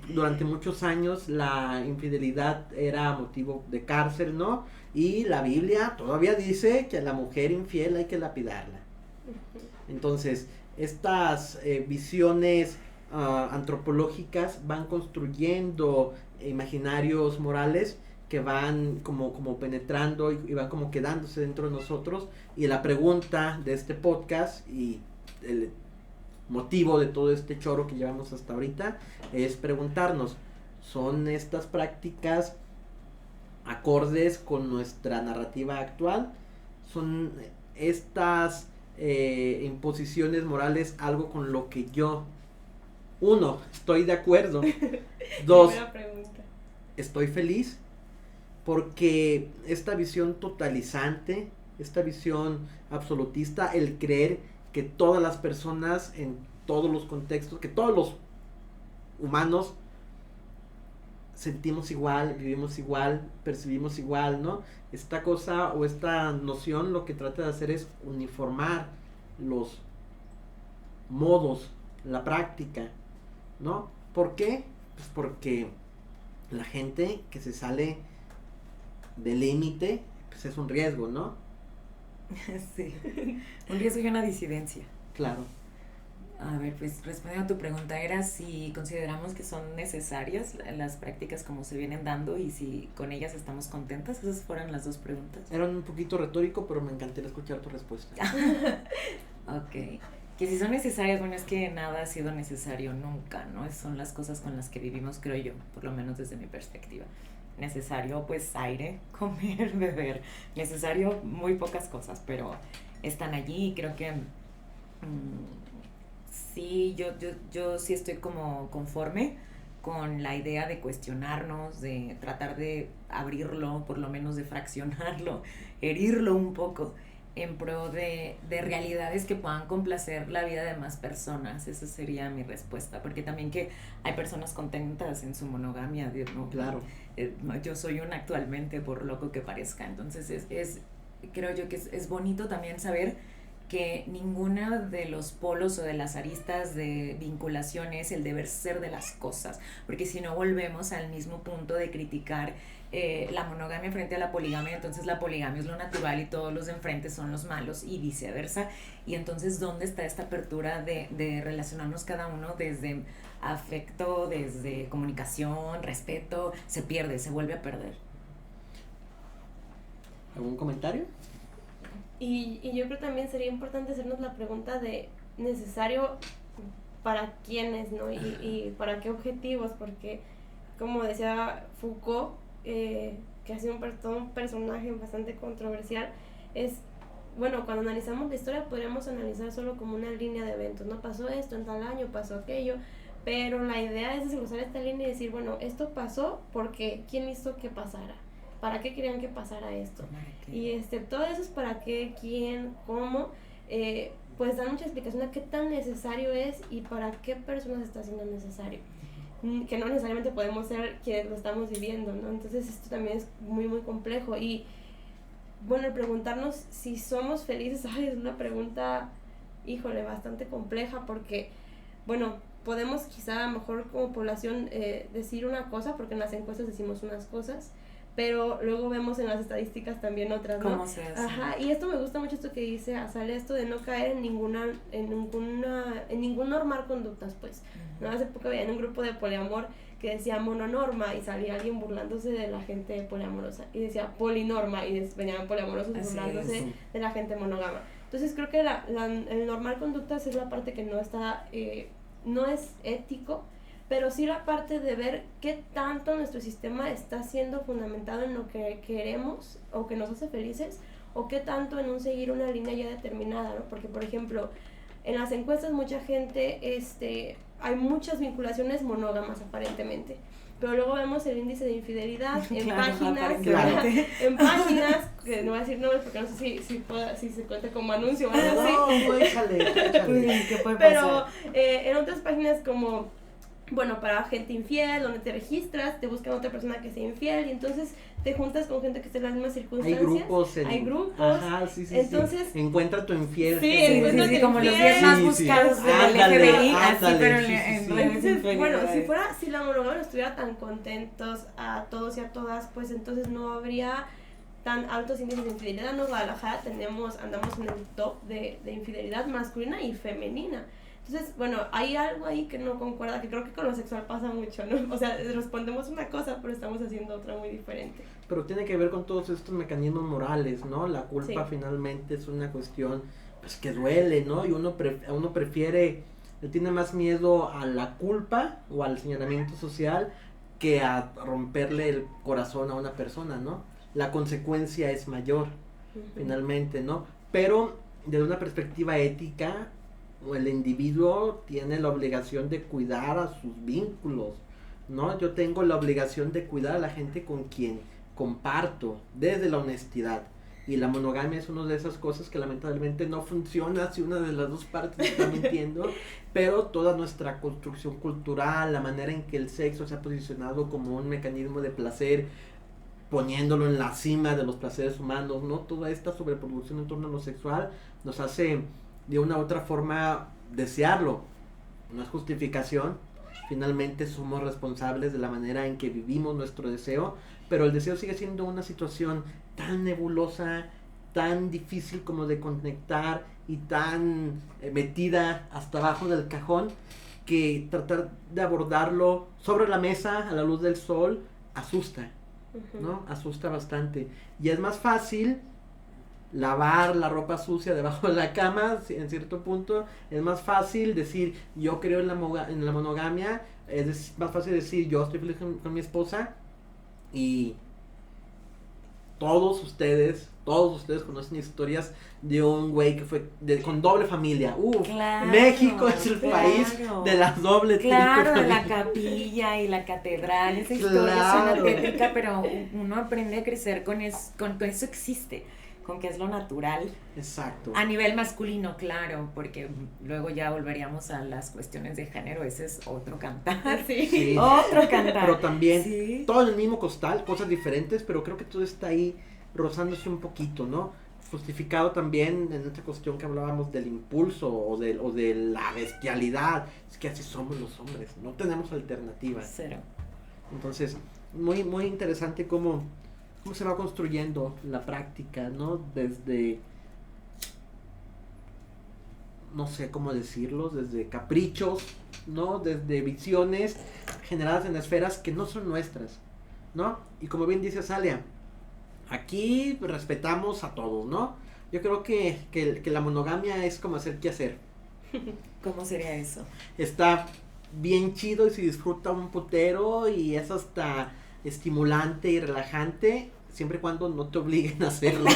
durante muchos años la infidelidad era motivo de cárcel, ¿no? Y la Biblia todavía dice que a la mujer infiel hay que lapidarla. Entonces, estas visiones antropológicas van construyendo imaginarios morales que van como penetrando y van como quedándose dentro de nosotros. Y la pregunta de este podcast y el motivo de todo este choro que llevamos hasta ahorita es preguntarnos, ¿son estas prácticas acordes con nuestra narrativa actual? ¿Son estas imposiciones morales algo con lo que yo, uno, estoy de acuerdo, dos, estoy feliz? Porque esta visión totalizante, esta visión absolutista, el creer que todas las personas en todos los contextos, que todos los humanos sentimos igual, vivimos igual, percibimos igual, ¿no? Esta cosa o esta noción lo que trata de hacer es uniformar los modos, la práctica, ¿no? ¿Por qué? Pues porque la gente que se sale del límite, pues es un riesgo, ¿no? Sí, un riesgo y una disidencia. Claro. A ver, pues respondiendo a tu pregunta, era si consideramos que son necesarias las prácticas como se vienen dando y si con ellas estamos contentas. Esas fueron las dos preguntas. Era un poquito retórico, pero me encantaría escuchar tu respuesta. Ok, que si son necesarias, bueno, es que nada ha sido necesario nunca, ¿no? Son las cosas con las que vivimos, creo yo, por lo menos desde mi perspectiva. Necesario, pues, aire, comer, beber. Necesario muy pocas cosas, pero están allí y creo que sí, yo sí estoy como conforme con la idea de cuestionarnos, de tratar de abrirlo, por lo menos de fraccionarlo, herirlo un poco en pro de realidades que puedan complacer la vida de más personas. Esa sería mi respuesta, porque también que hay personas contentas en su monogamia, ¿no? Claro. Yo soy una actualmente, por loco que parezca, entonces creo yo que es bonito también saber que ninguna de los polos o de las aristas de vinculación es el deber ser de las cosas, porque si no volvemos al mismo punto de criticar la monogamia frente a la poligamia, entonces la poligamia es lo natural y todos los de enfrente son los malos y viceversa, y entonces ¿dónde está esta apertura de relacionarnos cada uno desde afecto, desde comunicación, respeto? Se pierde, se vuelve a perder. ¿Algún comentario? Y yo creo también sería importante hacernos la pregunta de necesario para quiénes, ¿no? Y para qué objetivos, porque como decía Foucault, que ha sido todo un personaje bastante controversial, es, bueno, cuando analizamos la historia podríamos analizar solo como una línea de eventos, ¿no? Pasó esto en tal año, pasó aquello, pero la idea es desglosar esta línea y decir, bueno, esto pasó porque ¿quién hizo que pasara? ¿Para qué querían que pasara esto? Y todo eso es para qué, quién, cómo, pues dan mucha explicación de qué tan necesario es y para qué personas está siendo necesario, que no necesariamente podemos ser quienes lo estamos viviendo, ¿no? Entonces esto también es muy muy complejo y bueno, el preguntarnos si somos felices, es una pregunta, híjole, bastante compleja porque, bueno, podemos quizá a lo mejor como población decir una cosa, porque en las encuestas decimos unas cosas, pero luego vemos en las estadísticas también otras, ¿no? ¿Cómo se hace? Ajá, y esto me gusta mucho esto que dice Azalea, esto de no caer en ningún normar conductas, pues, ¿no? Hace poco había en un grupo de poliamor que decía mononorma y salía alguien burlándose de la gente poliamorosa y decía polinorma y venían poliamorosos Así burlándose es. de la gente monógama. Entonces creo que el normar conductas es la parte que no está, no es ético, pero sí la parte de ver qué tanto nuestro sistema está siendo fundamentado en lo que queremos o que nos hace felices, o qué tanto en un seguir una línea ya determinada, ¿no? Porque, por ejemplo, en las encuestas mucha gente, hay muchas vinculaciones monógamas aparentemente, pero luego vemos el índice de infidelidad en Claro, páginas, aparentemente. en páginas, que no voy a decir nombres porque no sé si se cuenta como anuncio o algo así, No, échale. ¿Qué puede pero pasar? en otras páginas como, bueno, para gente infiel, donde te registras, te buscan otra persona que sea infiel y entonces te juntas con gente que esté en las mismas Hay circunstancias. grupos. Hay grupos. Ajá, sí. Entonces, Encuentra tu infiel. Sí, Sí, encuéntrate sí, como los infiel. 10 más Sí, sí. buscados del Ándale, FBI, así, ándale, pero sí, en sí. redes Entonces, bueno, infidelidades. si la monogamia estuviera tan contentos a todos y a todas, pues entonces no habría tan altos índices de infidelidad. En Guadalajara andamos en el top de infidelidad masculina y femenina. Entonces, bueno, hay algo ahí que no concuerda, que creo que con lo sexual pasa mucho, ¿no? O sea, respondemos una cosa, pero estamos haciendo otra muy diferente. Pero tiene que ver con todos estos mecanismos morales, ¿no? La culpa Sí. finalmente es una cuestión, pues, que duele, ¿no? Y uno prefiere, le tiene más miedo a la culpa o al señalamiento social que a romperle el corazón a una persona, ¿no? La consecuencia es mayor, finalmente, ¿no? Pero desde una perspectiva ética, el individuo tiene la obligación de cuidar a sus vínculos, ¿no? Yo tengo la obligación de cuidar a la gente con quien comparto, desde la honestidad. Y la monogamia es una de esas cosas que lamentablemente no funciona si una de las dos partes está mintiendo, pero toda nuestra construcción cultural, la manera en que el sexo se ha posicionado como un mecanismo de placer, poniéndolo en la cima de los placeres humanos, ¿no? Toda esta sobreproducción en torno a lo sexual nos hace de una u otra forma desearlo. No es justificación, finalmente somos responsables de la manera en que vivimos nuestro deseo, pero el deseo sigue siendo una situación tan nebulosa, tan difícil como de conectar y tan metida hasta abajo del cajón, que tratar de abordarlo sobre la mesa a la luz del sol asusta, ¿no? Asusta bastante. Y es más fácil lavar la ropa sucia debajo de la cama, en cierto punto. Es más fácil decir yo creo en la monogamia, es más fácil decir yo estoy feliz con mi esposa. Y todos ustedes conocen historias de un güey que fue con doble familia. Claro, México es el país de las dobles Claro, triple la familias. capilla y la catedral, esa historia Claro. suena tétrica, pero uno aprende a crecer con que eso existe, con que es lo natural. Exacto. A nivel masculino, claro, porque luego ya volveríamos a las cuestiones de género, ese es otro cantar. Sí. Sí. Otro cantar. Pero también Sí. todo en el mismo costal, cosas diferentes, pero creo que todo está ahí rozándose un poquito, ¿no? Justificado también en esta cuestión que hablábamos del impulso o de la bestialidad. Es que así somos los hombres, no tenemos alternativas. Cero. Entonces, muy, muy interesante cómo se va construyendo la práctica, ¿no? Desde, no sé cómo decirlo, desde caprichos, ¿no? Desde visiones generadas en esferas que no son nuestras, ¿no? Y como bien dice Azalea, aquí respetamos a todos, ¿no? Yo creo que la monogamia es como hacer qué hacer. ¿Cómo sería eso? Está bien chido y se disfruta un putero y es hasta estimulante y relajante, siempre y cuando no te obliguen a hacerlo.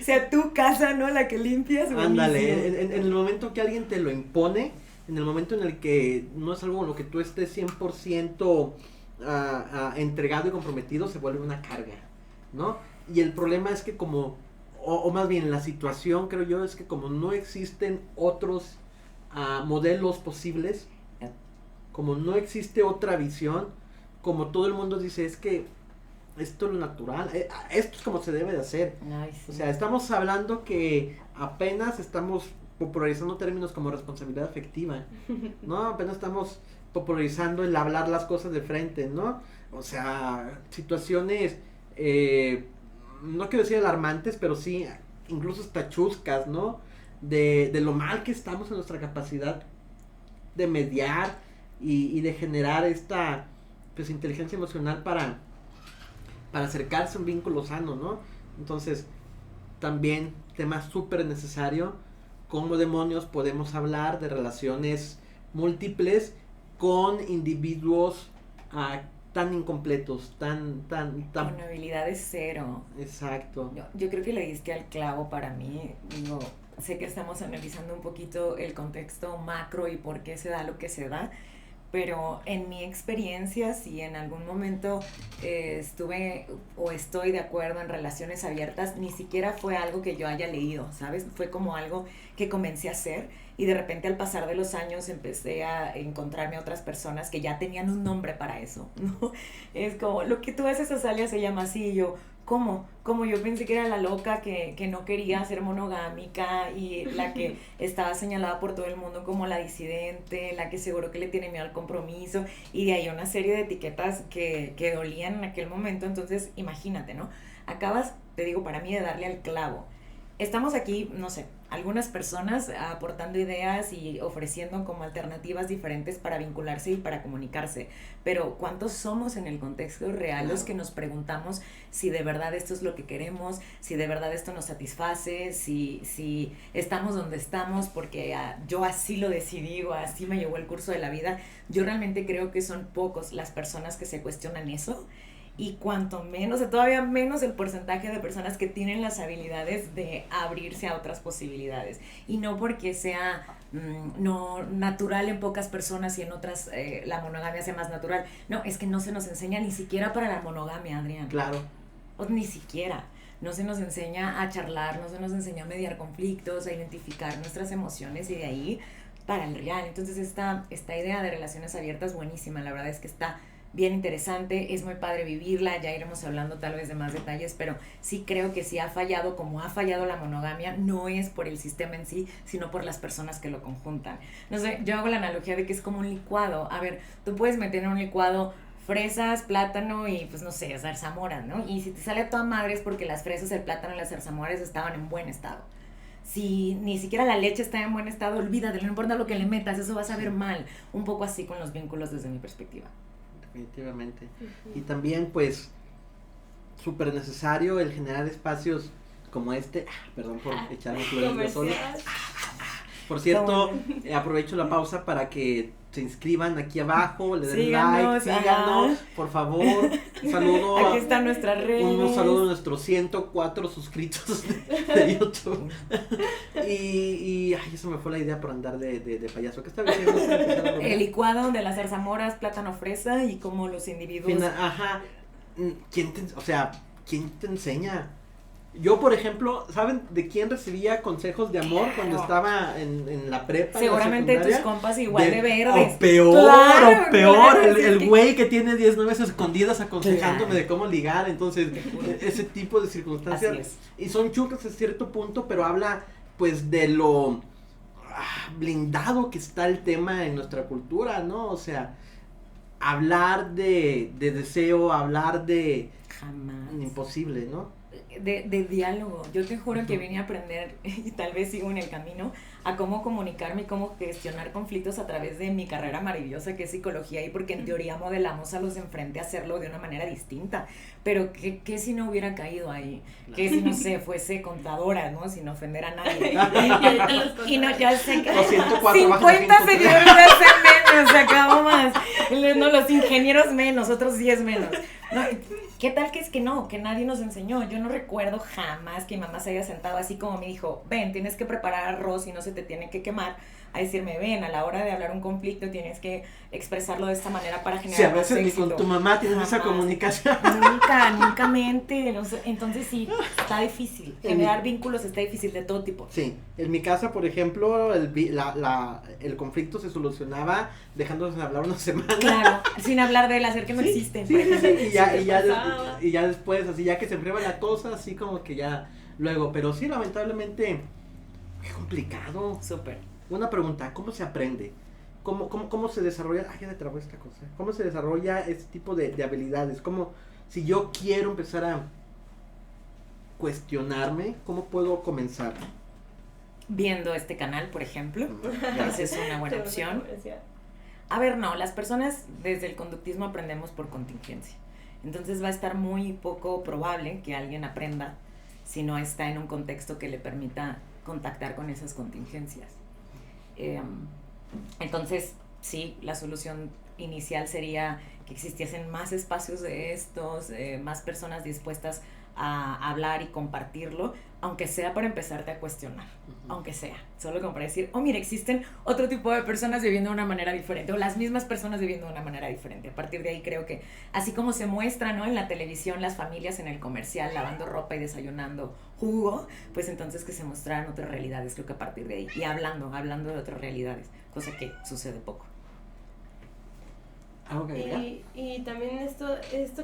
Sea tu casa, ¿no? La que limpias. Ándale, buenísimo. en el momento que alguien te lo impone, en el momento en el que no es algo con lo que tú estés 100% entregado y comprometido, se vuelve una carga, ¿no? Y el problema es que como, o más bien la situación, creo yo, es que como no existen otros modelos posibles, como no existe otra visión, como todo el mundo dice, es que esto es lo natural, esto es como se debe de hacer. Ay, sí. O sea, estamos hablando que apenas estamos popularizando términos como responsabilidad afectiva, ¿no? Apenas estamos popularizando el hablar las cosas de frente, ¿no? O sea, situaciones, no quiero decir alarmantes, pero sí, incluso hasta chuscas, ¿no? De lo mal que estamos en nuestra capacidad de mediar y de generar esta, pues, inteligencia emocional para acercarse a un vínculo sano, ¿no? Entonces, también, tema súper necesario, cómo demonios podemos hablar de relaciones múltiples con individuos tan incompletos, tan... Con habilidades cero. Exacto. Yo creo que le diste al clavo para mí. Digo, sé que estamos analizando un poquito el contexto macro y por qué se da lo que se da, pero en mi experiencia, si en algún momento estuve o estoy de acuerdo en relaciones abiertas, ni siquiera fue algo que yo haya leído, ¿sabes? Fue como algo que comencé a hacer y de repente al pasar de los años empecé a encontrarme a otras personas que ya tenían un nombre para eso, ¿no? Es como, lo que tú haces, Azalia, se llama así, y yo, ¿cómo? Como yo pensé que era la loca que no quería ser monogámica y la que estaba señalada por todo el mundo como la disidente, la que seguro que le tiene miedo al compromiso, y de ahí una serie de etiquetas que dolían en aquel momento. Entonces, imagínate, ¿no? Acabas, te digo, para mí, de darle al clavo. Estamos aquí, no sé, algunas personas aportando ideas y ofreciendo como alternativas diferentes para vincularse y para comunicarse, pero ¿cuántos somos en el contexto real los que nos preguntamos si de verdad esto es lo que queremos, si de verdad esto nos satisface, si estamos donde estamos porque yo así lo decidí o así me llevó el curso de la vida? Yo realmente creo que son pocos las personas que se cuestionan eso. Y cuanto menos, o sea, todavía menos el porcentaje de personas que tienen las habilidades de abrirse a otras posibilidades. Y no porque sea no natural en pocas personas y en otras la monogamia sea más natural. No, es que no se nos enseña ni siquiera para la monogamia, Adrián. Claro. O ni siquiera. No se nos enseña a charlar, no se nos enseña a mediar conflictos, a identificar nuestras emociones y de ahí para el real. Entonces esta idea de relaciones abiertas buenísima, la verdad es que está bien interesante, es muy padre vivirla, ya iremos hablando tal vez de más detalles, pero sí creo que si ha fallado como ha fallado la monogamia, no es por el sistema en sí, sino por las personas que lo conjuntan. No sé, yo hago la analogía de que es como un licuado. A ver, tú puedes meter en un licuado fresas, plátano y pues no sé, zarzamoras, ¿no? Y si te sale a toda madre es porque las fresas, el plátano y las zarzamoras estaban en buen estado. Si ni siquiera la leche está en buen estado, olvídate, no importa lo que le metas, eso va a saber mal. Un poco así con los vínculos desde mi perspectiva. Definitivamente. Y también, pues, súper necesario el generar espacios como este. Perdón por echarme flores yo solo. Por cierto, aprovecho la pausa para que se inscriban aquí abajo, le den like, síganos, por favor. Un saludo. Aquí están nuestras redes. Un saludo a nuestros 104 suscritos de YouTube. y eso me fue la idea por andar de payaso. ¿Qué estaba diciendo? El licuado de las zarzamoras, plátano, fresa y como los individuos. ¿Quién te enseña? Yo, por ejemplo, ¿saben de quién recibía consejos de amor cuando estaba en la prepa? Seguramente tus compas igual de verdes. O peor, el güey que tiene 10 nuevas escondidas aconsejándome de cómo ligar. Entonces, ese tipo de circunstancias. Y son chucas a cierto punto, pero habla pues de lo blindado que está el tema en nuestra cultura, ¿no? O sea, hablar de deseo, hablar de... Jamás. Imposible, ¿no? De diálogo. Yo te juro que vine a aprender, y tal vez sigo en el camino, a cómo comunicarme y cómo gestionar conflictos a través de mi carrera maravillosa que es psicología, y porque en teoría modelamos a los de enfrente a hacerlo de una manera distinta. Pero ¿qué si no hubiera caído ahí? ¿Qué si no sé, fuese contadora, ¿no? Sin ofender a nadie. y no, ya sé que 50 seguidores hacen menos, se acabó más. No, los ingenieros menos, otros 10 menos. No, ¿qué tal que es que no? Que nadie nos enseñó. Yo no recuerdo jamás que mi mamá se haya sentado así como me dijo, ven, tienes que preparar arroz y no se te tiene que quemar. A decirme, ven, a la hora de hablar un conflicto tienes que expresarlo de esta manera para generar a veces ni con tu mamá tienes esa comunicación. Nunca mente. No sé. Entonces sí, está difícil. Generar vínculos está difícil de todo tipo. Sí, en mi casa, por ejemplo, el conflicto se solucionaba dejándonos hablar una semana. Claro, sin hablar del hacer que no existen. Sí, y ya después, así ya que se enfriaba la cosa, así como que ya luego. Pero sí, lamentablemente, qué complicado. Súper. Una pregunta, ¿cómo se aprende? ¿Cómo se desarrolla? Ya me trabó esta cosa. ¿Cómo se desarrolla este tipo de habilidades? ¿Cómo, si yo quiero empezar a cuestionarme, cómo puedo comenzar? Viendo este canal, por ejemplo. Esa es una buena opción. Comercial. A ver, no, las personas desde el conductismo aprendemos por contingencia. Entonces va a estar muy poco probable que alguien aprenda si no está en un contexto que le permita contactar con esas contingencias. Entonces, sí, la solución inicial sería que existiesen más espacios de estos, más personas dispuestas a hablar y compartirlo, aunque sea para empezarte a cuestionar, aunque sea, solo como para decir, oh mira, existen otro tipo de personas viviendo de una manera diferente, o las mismas personas viviendo de una manera diferente. A partir de ahí creo que, así como se muestra, ¿no?, en la televisión las familias en el comercial lavando ropa y desayunando jugo, pues entonces que se mostraran otras realidades, creo que a partir de ahí, y hablando de otras realidades, cosa que sucede poco. Y también esto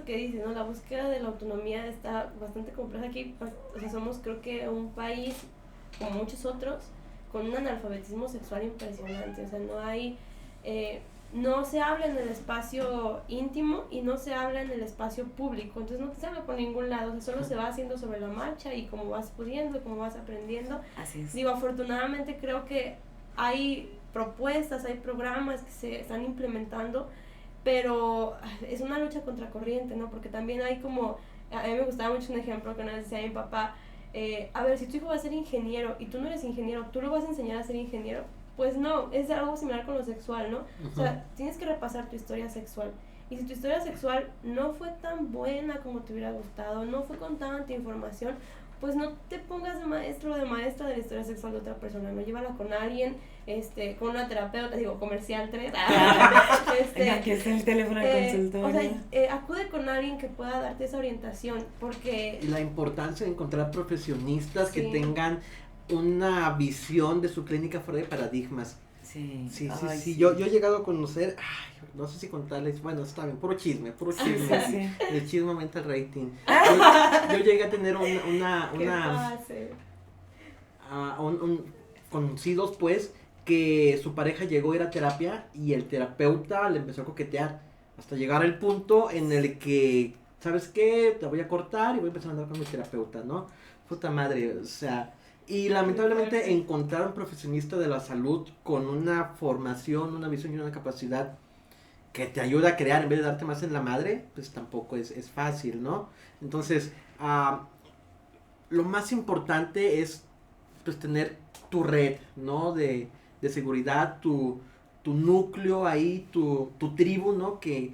que dices, ¿no? La búsqueda de la autonomía está bastante compleja aquí. O sea, somos, creo que, un país, como muchos otros, con un analfabetismo sexual impresionante. O sea, no se habla en el espacio íntimo y no se habla en el espacio público. Entonces no se habla por ningún lado. O sea, solo se va haciendo sobre la marcha y como vas pudiendo, como vas aprendiendo. Así es. Digo, afortunadamente creo que hay propuestas, hay programas que se están implementando, pero es una lucha contracorriente, ¿no? Porque también hay como, a mí me gustaba mucho un ejemplo que una vez decía mi papá, a ver, si tu hijo va a ser ingeniero y tú no eres ingeniero, ¿tú lo vas a enseñar a ser ingeniero? Pues no, es algo similar con lo sexual, ¿no? O sea, tienes que repasar tu historia sexual. Y si tu historia sexual no fue tan buena como te hubiera gustado, no fue con tanta información, pues no te pongas de maestro o de maestra de la historia sexual de otra persona, no, llévala con alguien, con una terapeuta, digo, comercial 3. Venga, que es el teléfono de consultorio. O sea, acude con alguien que pueda darte esa orientación, porque... La importancia de encontrar profesionistas Sí. que tengan una visión de su clínica fuera de paradigmas. Sí. Sí, Ay, sí. Yo he llegado a conocer, no sé si contarles, bueno, está bien, puro chisme. Sí. El chisme aumenta el rating. Yo llegué a tener ¿Qué pase? conocidos, pues, que su pareja llegó a ir a terapia y el terapeuta le empezó a coquetear hasta llegar al punto en el que, ¿sabes qué? Te voy a cortar y voy a empezar a andar con mi terapeuta, ¿no? Puta madre, o sea... Y lamentablemente encontrar un profesionista de la salud con una formación, una visión y una capacidad que te ayuda a crear en vez de darte más en la madre, pues tampoco es fácil, ¿no? Entonces, lo más importante es pues tener tu red, ¿no? De seguridad, tu núcleo ahí, tu tribu, ¿no? Que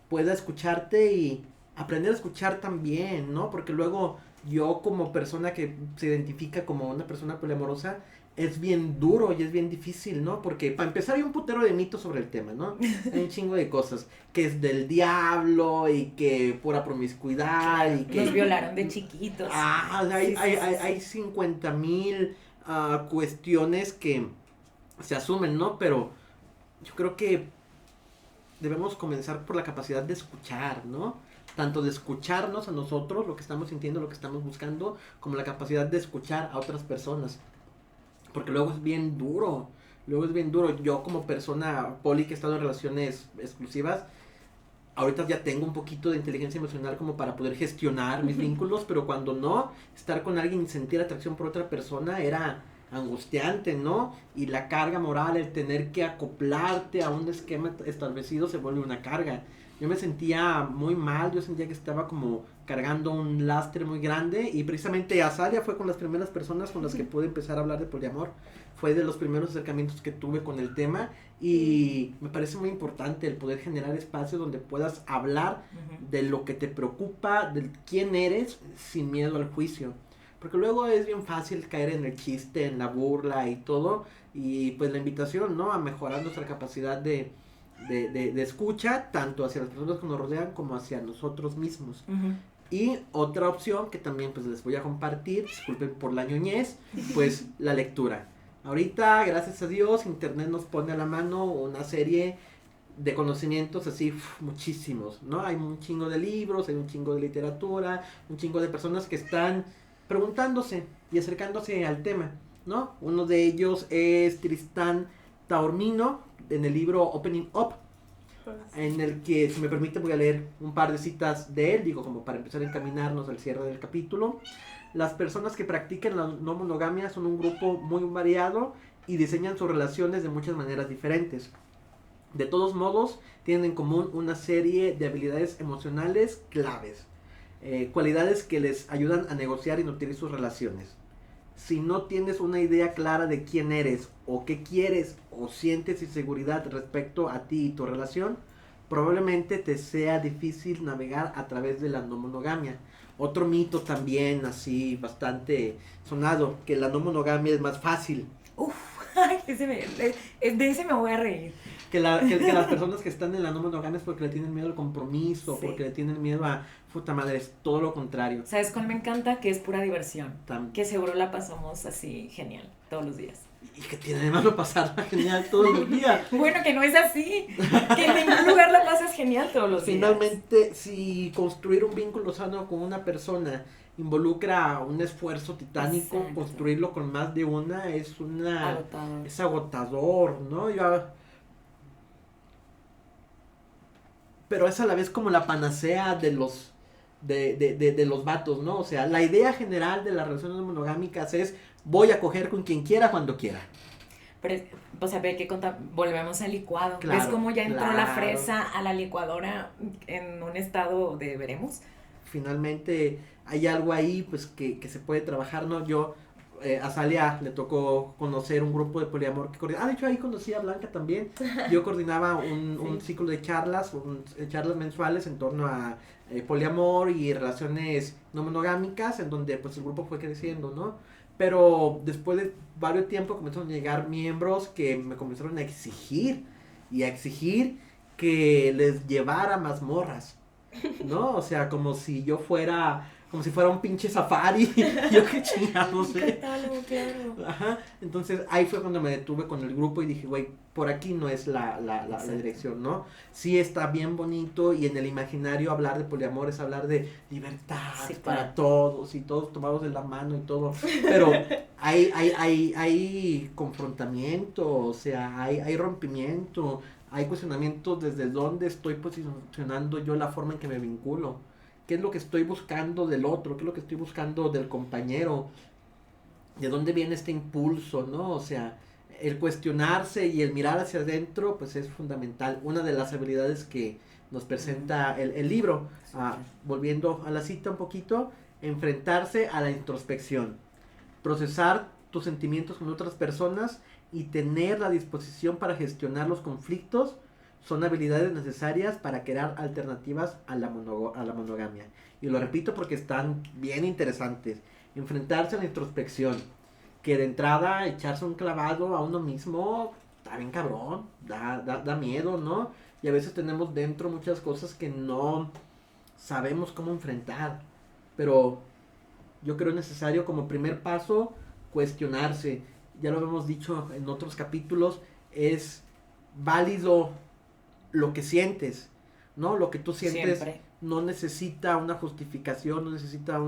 pueda escucharte y aprender a escuchar también, ¿no? Porque luego yo como persona que se identifica como una persona poliamorosa, es bien duro y es bien difícil, ¿no? Porque para empezar hay un putero de mitos sobre el tema, ¿no? Hay un chingo de cosas, que es del diablo y que pura promiscuidad y que... Nos violaron de chiquitos. Hay 50,000 cuestiones que se asumen, ¿no? Pero yo creo que debemos comenzar por la capacidad de escuchar, ¿no? Tanto de escucharnos a nosotros, lo que estamos sintiendo, lo que estamos buscando, como la capacidad de escuchar a otras personas. Porque luego es bien duro. Yo como persona poli que he estado en relaciones exclusivas, ahorita ya tengo un poquito de inteligencia emocional como para poder gestionar mis vínculos, pero cuando no, estar con alguien y sentir atracción por otra persona era angustiante, ¿no? Y la carga moral, el tener que acoplarte a un esquema establecido se vuelve una carga. Yo me sentía muy mal, yo sentía que estaba como cargando un lastre muy grande y precisamente Azalia fue con las primeras personas con las que pude empezar a hablar de poliamor. Fue de los primeros acercamientos que tuve con el tema y me parece muy importante el poder generar espacios donde puedas hablar de lo que te preocupa, de quién eres sin miedo al juicio. Porque luego es bien fácil caer en el chiste, en la burla y todo y pues la invitación, ¿no? A mejorar nuestra capacidad de escucha, tanto hacia las personas que nos rodean como hacia nosotros mismos. Y otra opción que también pues les voy a compartir, disculpen por la ñoñez, pues la lectura. Ahorita, gracias a Dios, internet nos pone a la mano una serie de conocimientos así, muchísimos, ¿no? Hay un chingo de libros, hay un chingo de literatura, un chingo de personas que están preguntándose y acercándose al tema, ¿no? Uno de ellos es Tristán Taormino, en el libro Opening Up, en el que, si me permite, voy a leer un par de citas de él, digo, como para empezar a encaminarnos al cierre del capítulo. Las personas que practican la no monogamia son un grupo muy variado y diseñan sus relaciones de muchas maneras diferentes. De todos modos, tienen en común una serie de habilidades emocionales claves, cualidades que les ayudan a negociar y nutrir sus relaciones. Si no tienes una idea clara de quién eres o qué quieres o sientes inseguridad respecto a ti y tu relación, probablemente te sea difícil navegar a través de la no monogamia. Otro mito también así bastante sonado, que la no monogamia es más fácil. De ese me voy a reír. Que las personas que están en la no monogamia es porque le tienen miedo al compromiso, Sí. porque le tienen miedo a, puta madre, es todo lo contrario. ¿Sabes cuál me encanta? Que es pura diversión. Tam- Que seguro la pasamos así genial todos los días. Y que tiene de malo pasarla genial todos los días. Bueno, que no es así. Que en ningún lugar la pasas genial todos los días. Finalmente, si construir un vínculo sano con una persona involucra un esfuerzo titánico, Exacto. construirlo con más de una Agotador. es agotador, ¿no? Pero es a la vez como la panacea de los vatos, ¿no? O sea, la idea general de las relaciones monogámicas es voy a coger con quien quiera cuando quiera. Pero, o sea, ve que volvemos al licuado. Claro, ¿Ves cómo ya entró la claro. fresa a la licuadora en un estado de veremos? Finalmente hay algo ahí pues que se puede trabajar, ¿no? Yo a Salia le tocó conocer un grupo de poliamor que coordinaba. De hecho ahí conocí a Blanca también. Yo coordinaba un ciclo de charlas, charlas mensuales en torno a poliamor y relaciones no monogámicas, en donde pues el grupo fue creciendo, ¿no? Pero después de varios tiempo comenzaron a llegar miembros que me comenzaron a exigir que les llevara mazmorras, ¿no? O sea, como si fuera un pinche safari. Yo qué chingados, Catálogo, claro. Ajá, entonces ahí fue cuando me detuve con el grupo y dije, güey, por aquí no es la dirección, ¿no? Sí está bien bonito y en el imaginario hablar de poliamor es hablar de libertad Sí, para claro. todos y todos tomados de la mano y todo, pero hay confrontamiento, o sea, hay rompimiento, hay cuestionamiento desde dónde estoy posicionando yo la forma en que me vinculo. ¿Qué es lo que estoy buscando del otro? ¿Qué es lo que estoy buscando del compañero? ¿De dónde viene este impulso, no? O sea, el cuestionarse y el mirar hacia adentro, pues es fundamental. Una de las habilidades que nos presenta el libro. Volviendo a la cita un poquito, enfrentarse a la introspección. Procesar tus sentimientos con otras personas y tener la disposición para gestionar los conflictos son habilidades necesarias para crear alternativas a la monogamia. Y lo repito porque están bien interesantes. Enfrentarse a la introspección. Que de entrada echarse un clavado a uno mismo está bien cabrón. Da miedo, ¿no? Y a veces tenemos dentro muchas cosas que no sabemos cómo enfrentar. Pero yo creo necesario como primer paso cuestionarse. Ya lo hemos dicho en otros capítulos. Es válido lo que sientes, ¿no? Lo que tú sientes Siempre. no necesita una justificación, no necesita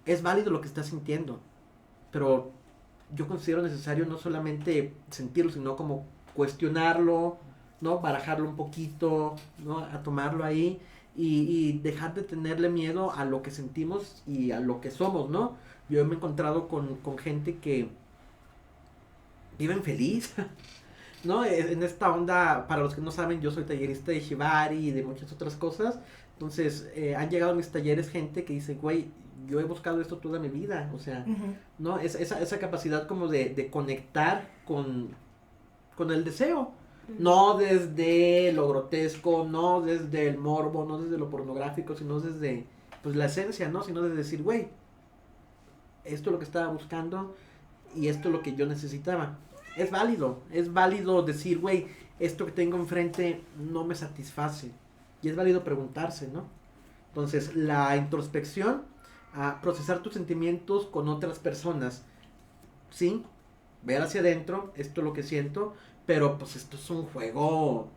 es válido lo que estás sintiendo, pero yo considero necesario no solamente sentirlo, sino como cuestionarlo, ¿no? Barajarlo un poquito, ¿no? A tomarlo ahí y dejar de tenerle miedo a lo que sentimos y a lo que somos, ¿no? Yo me he encontrado con gente que viven feliz, ¿no? En esta onda, para los que no saben, yo soy tallerista de Shibari y de muchas otras cosas. Entonces, han llegado a mis talleres gente que dice, güey, yo he buscado esto toda mi vida. O sea, ¿no? Esa capacidad como de conectar con el deseo. No desde lo grotesco, no desde el morbo, no desde lo pornográfico, sino desde, pues, la esencia, ¿no? Sino desde decir, güey, esto es lo que estaba buscando y esto es lo que yo necesitaba. Es válido decir, güey, esto que tengo enfrente no me satisface. Y es válido preguntarse, ¿no? Entonces, la introspección, procesar tus sentimientos con otras personas. Sí, ver hacia adentro, esto es lo que siento, pero pues esto es un juego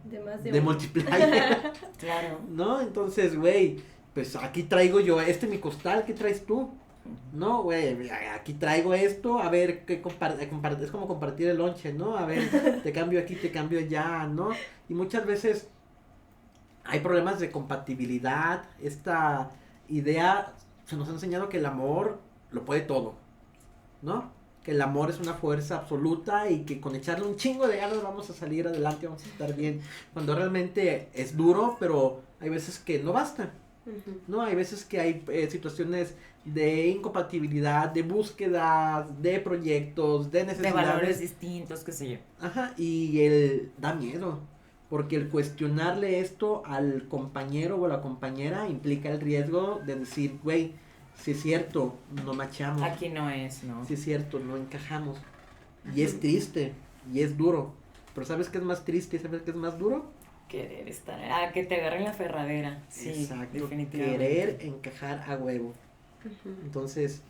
de multiplayer, Claro. ¿no? Entonces, güey, pues aquí traigo yo mi costal, ¿qué traes tú? No, güey, aquí traigo esto, a ver, es como compartir el lonche, ¿no? A ver, te cambio aquí, te cambio allá, ¿no? Y muchas veces hay problemas de compatibilidad, esta idea, se nos ha enseñado que el amor lo puede todo, ¿no? Que el amor es una fuerza absoluta y que con echarle un chingo de ganas vamos a salir adelante, vamos a estar bien, cuando realmente es duro, pero hay veces que no basta. No, hay veces que hay situaciones de incompatibilidad, de búsquedas, de proyectos, de De necesidades. valores distintos, qué sé yo. Ajá, y da miedo, porque el cuestionarle esto al compañero o a la compañera implica el riesgo de decir, güey, si es cierto, no machamos, Aquí no es, ¿no? si es cierto, no encajamos. Y es triste, y es duro, pero ¿sabes qué es más triste y sabes qué es más duro? Querer estar. Que te agarren la ferradera. Sí, Exacto, definitivamente. querer encajar a huevo. Entonces,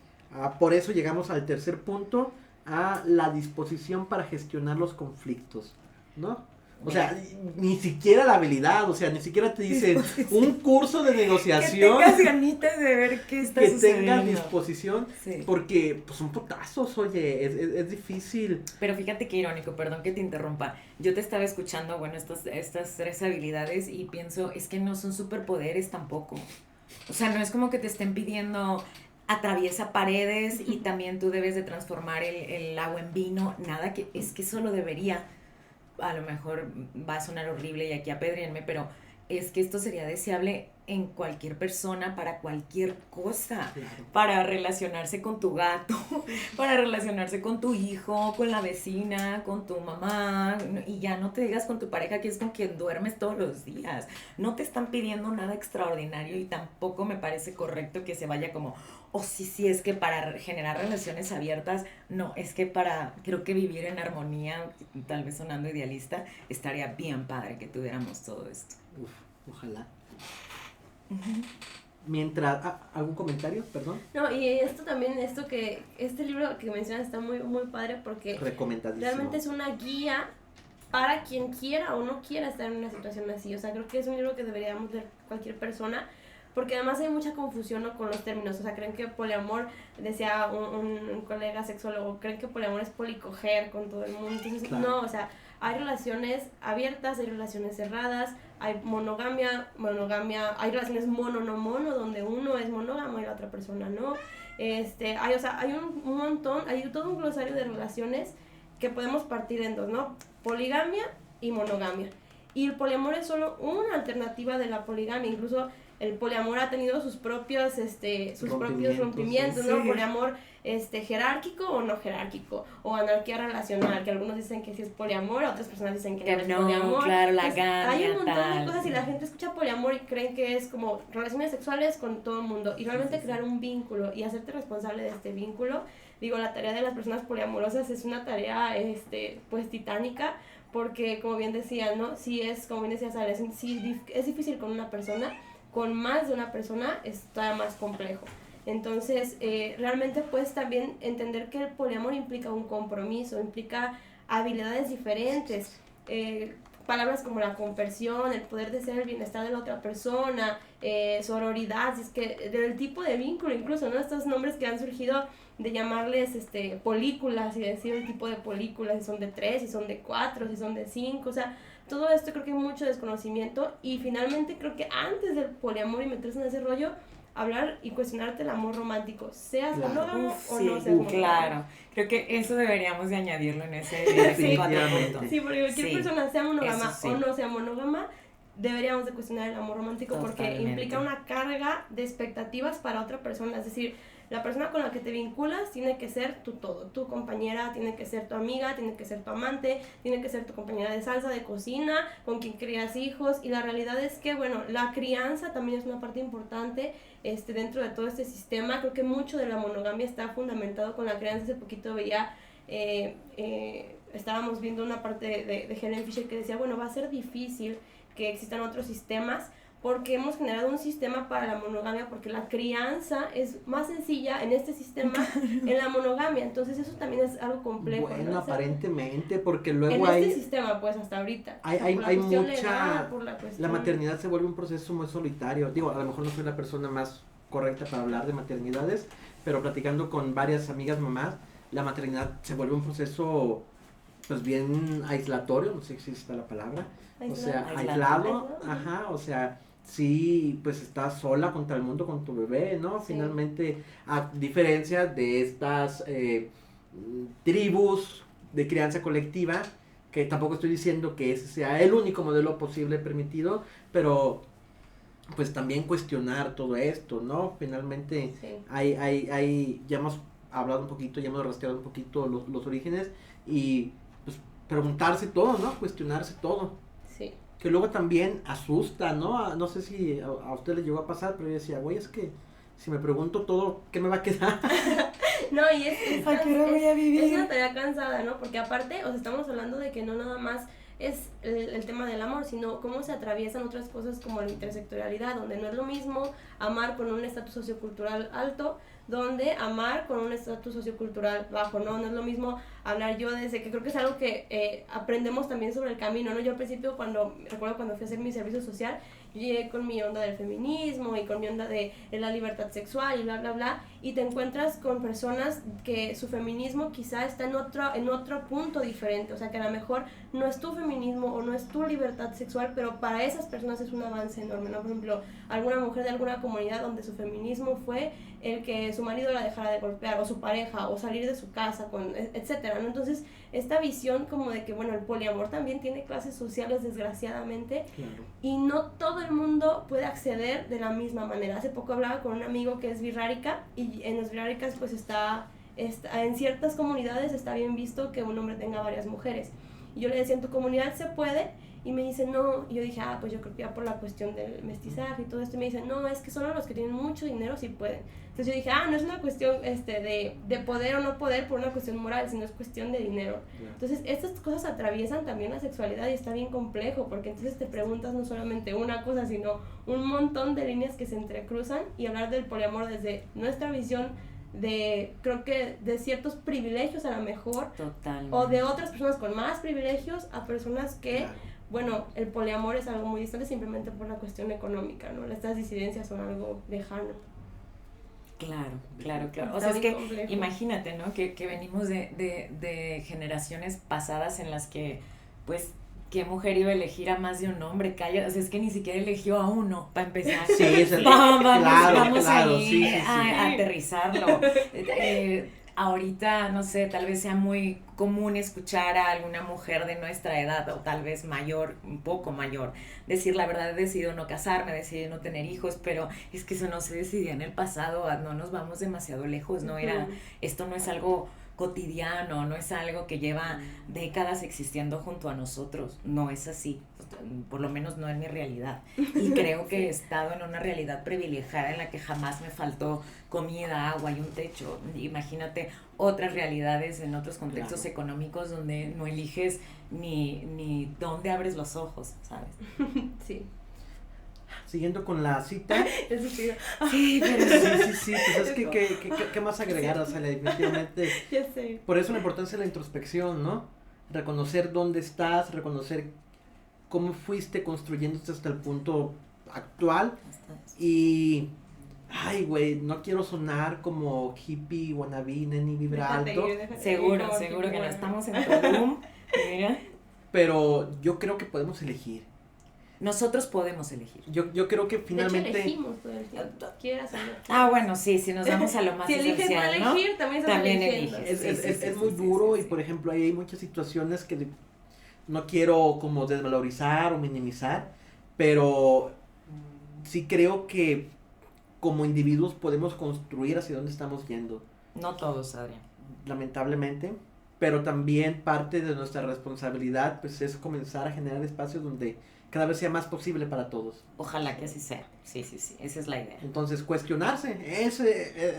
por eso llegamos al tercer punto, a la disposición para gestionar los conflictos, ¿no? O sea, ni siquiera la habilidad, o sea, ni siquiera te dicen un curso de negociación. Que tengas ganitas de ver qué está que sucediendo. tengas disposición, Sí. porque pues son putazos, oye, es difícil. Pero fíjate qué irónico, perdón que te interrumpa. Yo te estaba escuchando, bueno, estas tres habilidades y pienso, es que no son superpoderes tampoco. O sea, no es como que te estén pidiendo atraviesa paredes y también tú debes de transformar el agua en vino. Nada, que es que eso lo debería. A lo mejor va a sonar horrible y aquí apedréenme, pero es que esto sería deseable en cualquier persona, para cualquier cosa, Claro. para relacionarse con tu gato, para relacionarse con tu hijo, con la vecina, con tu mamá, y ya no te digas con tu pareja, que es con quien duermes todos los días. No te están pidiendo nada extraordinario y tampoco me parece correcto que se vaya como, sí, es que para generar relaciones abiertas, no, es que creo que vivir en armonía, tal vez sonando idealista, estaría bien padre que tuviéramos todo esto. Uf, ojalá. Mientras, ¿algún comentario? Perdón. No, y este libro que mencionas está muy, muy padre porque Recomendadísimo. realmente es una guía para quien quiera o no quiera estar en una situación así. O sea, creo que es un libro que deberíamos leer cualquier persona, porque además hay mucha confusión, ¿no?, con los términos. O sea, creen que poliamor, decía un colega sexólogo, creen que poliamor es policoger con todo el mundo. Entonces, Claro. no, o sea, hay relaciones abiertas, hay relaciones cerradas, hay monogamia, hay relaciones mono, no mono, donde uno es monógamo y la otra persona no. Hay un montón, hay todo un glosario de relaciones que podemos partir en dos, ¿no? Poligamia y monogamia. Y el poliamor es solo una alternativa de la poligamia. Incluso el poliamor ha tenido sus propios rompimientos, ¿no? Sí. Poliamor jerárquico o no jerárquico, o anarquía relacional, que algunos dicen que sí es poliamor, otras personas dicen que no es poliamor. Claro, la Pues, gamia, hay un montón tal. de cosas y la gente escucha poliamor y creen que es como relaciones sexuales con todo el mundo, y realmente crear un vínculo y hacerte responsable de este vínculo. Digo, la tarea de las personas poliamorosas es una tarea pues titánica, porque como bien decía, ¿no? Sí es, como bien decías, Alex, sí es difícil con una persona, con más de una persona es todavía más complejo. Entonces, realmente puedes también entender que el poliamor implica un compromiso, implica habilidades diferentes, palabras como la conversión, el poder desear el bienestar de la otra persona, sororidad, si es que del tipo de vínculo, incluso, ¿no? Estos nombres que han surgido de llamarles polículas y decir el tipo de polículas, si son de 3, si son de 4, si son de 5, o sea, todo esto creo que hay mucho desconocimiento. Y finalmente creo que antes del poliamor y meterse en ese rollo, hablar y cuestionarte el amor romántico, seas Claro. monógamo o Sí, no seas monógamo. claro. Creo que eso deberíamos de añadirlo en ese Sí. cuatro puntos. Sí, porque cualquier Sí, persona, sea monógama eso sí. o no sea monógama, deberíamos de cuestionar el amor romántico, porque Totalmente. implica una carga de expectativas para otra persona. Es decir, la persona con la que te vinculas tiene que ser tu todo, tu compañera, tiene que ser tu amiga, tiene que ser tu amante, tiene que ser tu compañera de salsa, de cocina, con quien crías hijos. Y la realidad es que, bueno, la crianza también es una parte importante dentro de todo este sistema. Creo que mucho de la monogamia está fundamentado con la crianza. Hace poquito veía, estábamos viendo una parte de Helen Fisher que decía, bueno, va a ser difícil que existan otros sistemas, porque hemos generado un sistema para la monogamia, porque la crianza es más sencilla en este sistema, en la monogamia. Entonces eso también es algo complejo. Bueno, ¿no? O sea, aparentemente, porque luego en hay... este sistema, pues, hasta ahorita. Hay Por la cuestión mucha... legal, por la cuestión... La maternidad se vuelve un proceso muy solitario. Digo, a lo mejor no soy la persona más correcta para hablar de maternidades, pero platicando con varias amigas mamás, la maternidad se vuelve un proceso pues bien aislatorio, no sé si está la palabra, o sea, aislado, ajá, o sea, sí, pues estás sola contra el mundo con tu bebé, ¿no? Sí. Finalmente, a diferencia de estas tribus de crianza colectiva, que tampoco estoy diciendo que ese sea el único modelo posible permitido, pero pues también cuestionar todo esto, ¿no? Finalmente Sí. ya hemos hablado un poquito, ya hemos rastreado un poquito los orígenes y pues preguntarse todo, ¿no? Cuestionarse todo. Sí. Que luego también asusta, ¿no? No sé si a usted le llegó a pasar, pero yo decía, güey, es que si me pregunto todo, ¿qué me va a quedar? No, y es ¿A qué hora voy a vivir? Es una tarea cansada, ¿no? Porque aparte, o sea, estamos hablando de que no nada más es el tema del amor, sino cómo se atraviesan otras cosas como la intersectorialidad, donde no es lo mismo amar con un estatus sociocultural alto, donde amar con un estatus sociocultural bajo, ¿no? No es lo mismo hablar yo desde que creo que es algo que aprendemos también sobre el camino, ¿no? Yo al principio recuerdo cuando fui a hacer mi servicio social, yo llegué con mi onda del feminismo y con mi onda de la libertad sexual y bla, bla, bla, y te encuentras con personas que su feminismo quizá está en otro punto diferente, o sea, que a lo mejor no es tu feminismo o no es tu libertad sexual, pero para esas personas es un avance enorme, ¿no? Por ejemplo, alguna mujer de alguna comunidad donde su feminismo fue el que su marido la dejara de golpear, o su pareja, o salir de su casa, etcétera, ¿no? Entonces, esta visión como de que, bueno, el poliamor también tiene clases sociales, desgraciadamente, Claro. y no todo el mundo puede acceder de la misma manera. Hace poco hablaba con un amigo que es birrárica, y en las birráricas pues está en ciertas comunidades está bien visto que un hombre tenga varias mujeres. Y yo le decía, ¿en tu comunidad se puede? Y me dice, no. Y yo dije, pues yo creo que ya por la cuestión del mestizaje y todo esto. Y me dice, no, es que solo los que tienen mucho dinero sí pueden. Entonces yo dije, no es una cuestión de poder o no poder por una cuestión moral, sino es cuestión de dinero. Yeah. Entonces estas cosas atraviesan también la sexualidad y está bien complejo, porque entonces te preguntas no solamente una cosa, sino un montón de líneas que se entrecruzan, y hablar del poliamor desde nuestra visión creo que de ciertos privilegios a lo mejor, Totalmente. o de otras personas con más privilegios a personas que, Claro. bueno, el poliamor es algo muy distante simplemente por la cuestión económica, ¿no? Estas disidencias son algo lejano. Claro. O Está sea, es bien que complejo. imagínate, ¿no? Que venimos de generaciones pasadas en las que, pues, ¿qué mujer iba a elegir a más de un hombre? Calla, o sea, es que ni siquiera eligió a uno, para empezar. Sí, eso Vamos claro, ahí sí. a aterrizarlo. Ahorita, no sé, tal vez sea muy común escuchar a alguna mujer de nuestra edad, o tal vez mayor, un poco mayor, decir, la verdad, he decidido no casarme, he decidido no tener hijos, pero es que eso no se decidía en el pasado, no nos vamos demasiado lejos, no era, esto no es algo cotidiano, no es algo que lleva décadas existiendo junto a nosotros, no es así, por lo menos no es mi realidad, y creo que he estado en una realidad privilegiada en la que jamás me faltó comida, agua y un techo. Imagínate otras realidades en otros contextos Claro. económicos donde no eliges ni dónde abres los ojos, ¿sabes? Sí. Siguiendo con la cita. Eso sí. Sí, pero Sí, pues es que ¿qué más agregar? O sea, definitivamente. Ya sé. Por eso la importancia de la introspección, ¿no? Reconocer dónde estás, reconocer cómo fuiste construyéndote hasta el punto actual. Y, ay, güey, no quiero sonar como hippie, wannabe, neni, vibra alto. seguro que no estamos en Tulum. Mira, Pero yo creo que podemos elegir. nosotros podemos elegir. Yo creo que De hecho, finalmente. elegimos todo el tiempo. Quieras o no. Ah, bueno, sí, si nos vamos a lo más Si eliges no esencial, ¿no? elegir, también estás También eligiendo. eliges. Es muy duro y por ejemplo hay muchas situaciones que no quiero como desvalorizar o minimizar, pero sí creo que como individuos podemos construir hacia dónde estamos yendo, No todos, Adrián. lamentablemente, pero también parte de nuestra responsabilidad pues es comenzar a generar espacios donde cada vez sea más posible para todos. Ojalá que así sea. Sí, esa es la idea. Entonces, cuestionarse,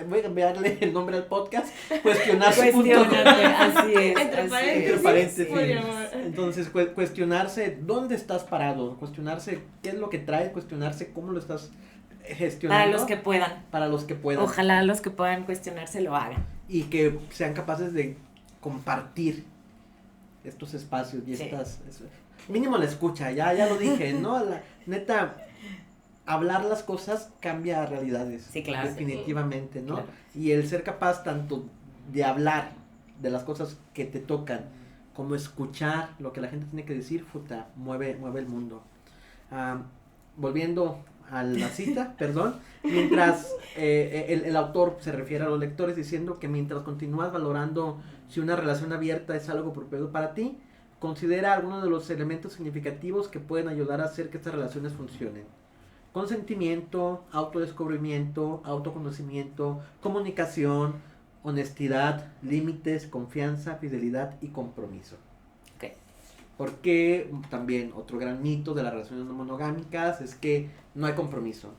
voy a cambiarle el nombre al podcast, cuestionarse. Cuestionarte, así es. Entre así paréntesis. es. Entre paréntesis. Poliamor. Entonces, cuestionarse dónde estás parado, cuestionarse qué es lo que trae, cuestionarse cómo lo estás gestionando. Para los que puedan. Para los que puedan. Ojalá los que puedan cuestionarse lo hagan. Y que sean capaces de compartir estos espacios y Sí. mínimo la escucha, ya lo dije, ¿no? La neta, hablar las cosas cambia realidades. Sí, claro. Definitivamente, ¿no? Claro. Y el ser capaz tanto de hablar de las cosas que te tocan, como escuchar lo que la gente tiene que decir, mueve el mundo. Volviendo a la cita, perdón, mientras el autor se refiere a los lectores diciendo que mientras continúas valorando si una relación abierta es algo apropiado para ti, considera algunos de los elementos significativos que pueden ayudar a hacer que estas relaciones funcionen. Consentimiento, autodescubrimiento, autoconocimiento, comunicación, honestidad, límites, confianza, fidelidad y compromiso. Ok. Porque también otro gran mito de las relaciones no monogámicas es que no hay compromiso,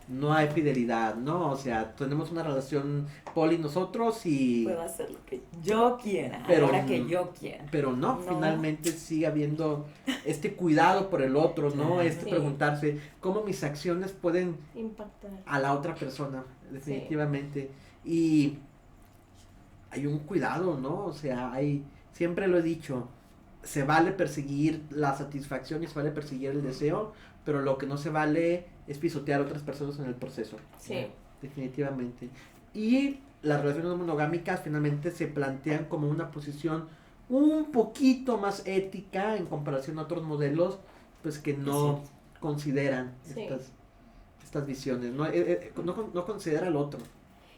no hay fidelidad, ¿no? O sea, tenemos una relación poli nosotros y... Puedo hacer lo que yo quiera, Pero- ahora que yo quiera. Pero no, No. finalmente sigue habiendo este cuidado por el otro, ¿no? Claro. Sí. Preguntarse cómo mis acciones pueden Impactar. a la otra persona, definitivamente. Y hay un cuidado, ¿no? O sea, siempre lo he dicho, se vale perseguir la satisfacción y se vale perseguir el deseo, pero lo que no se vale es pisotear a otras personas en el proceso. Sí. Definitivamente. Y las relaciones no monogámicas finalmente se plantean como una posición un poquito más ética en comparación a otros modelos, pues que no consideran Sí. estas visiones, no considera al otro.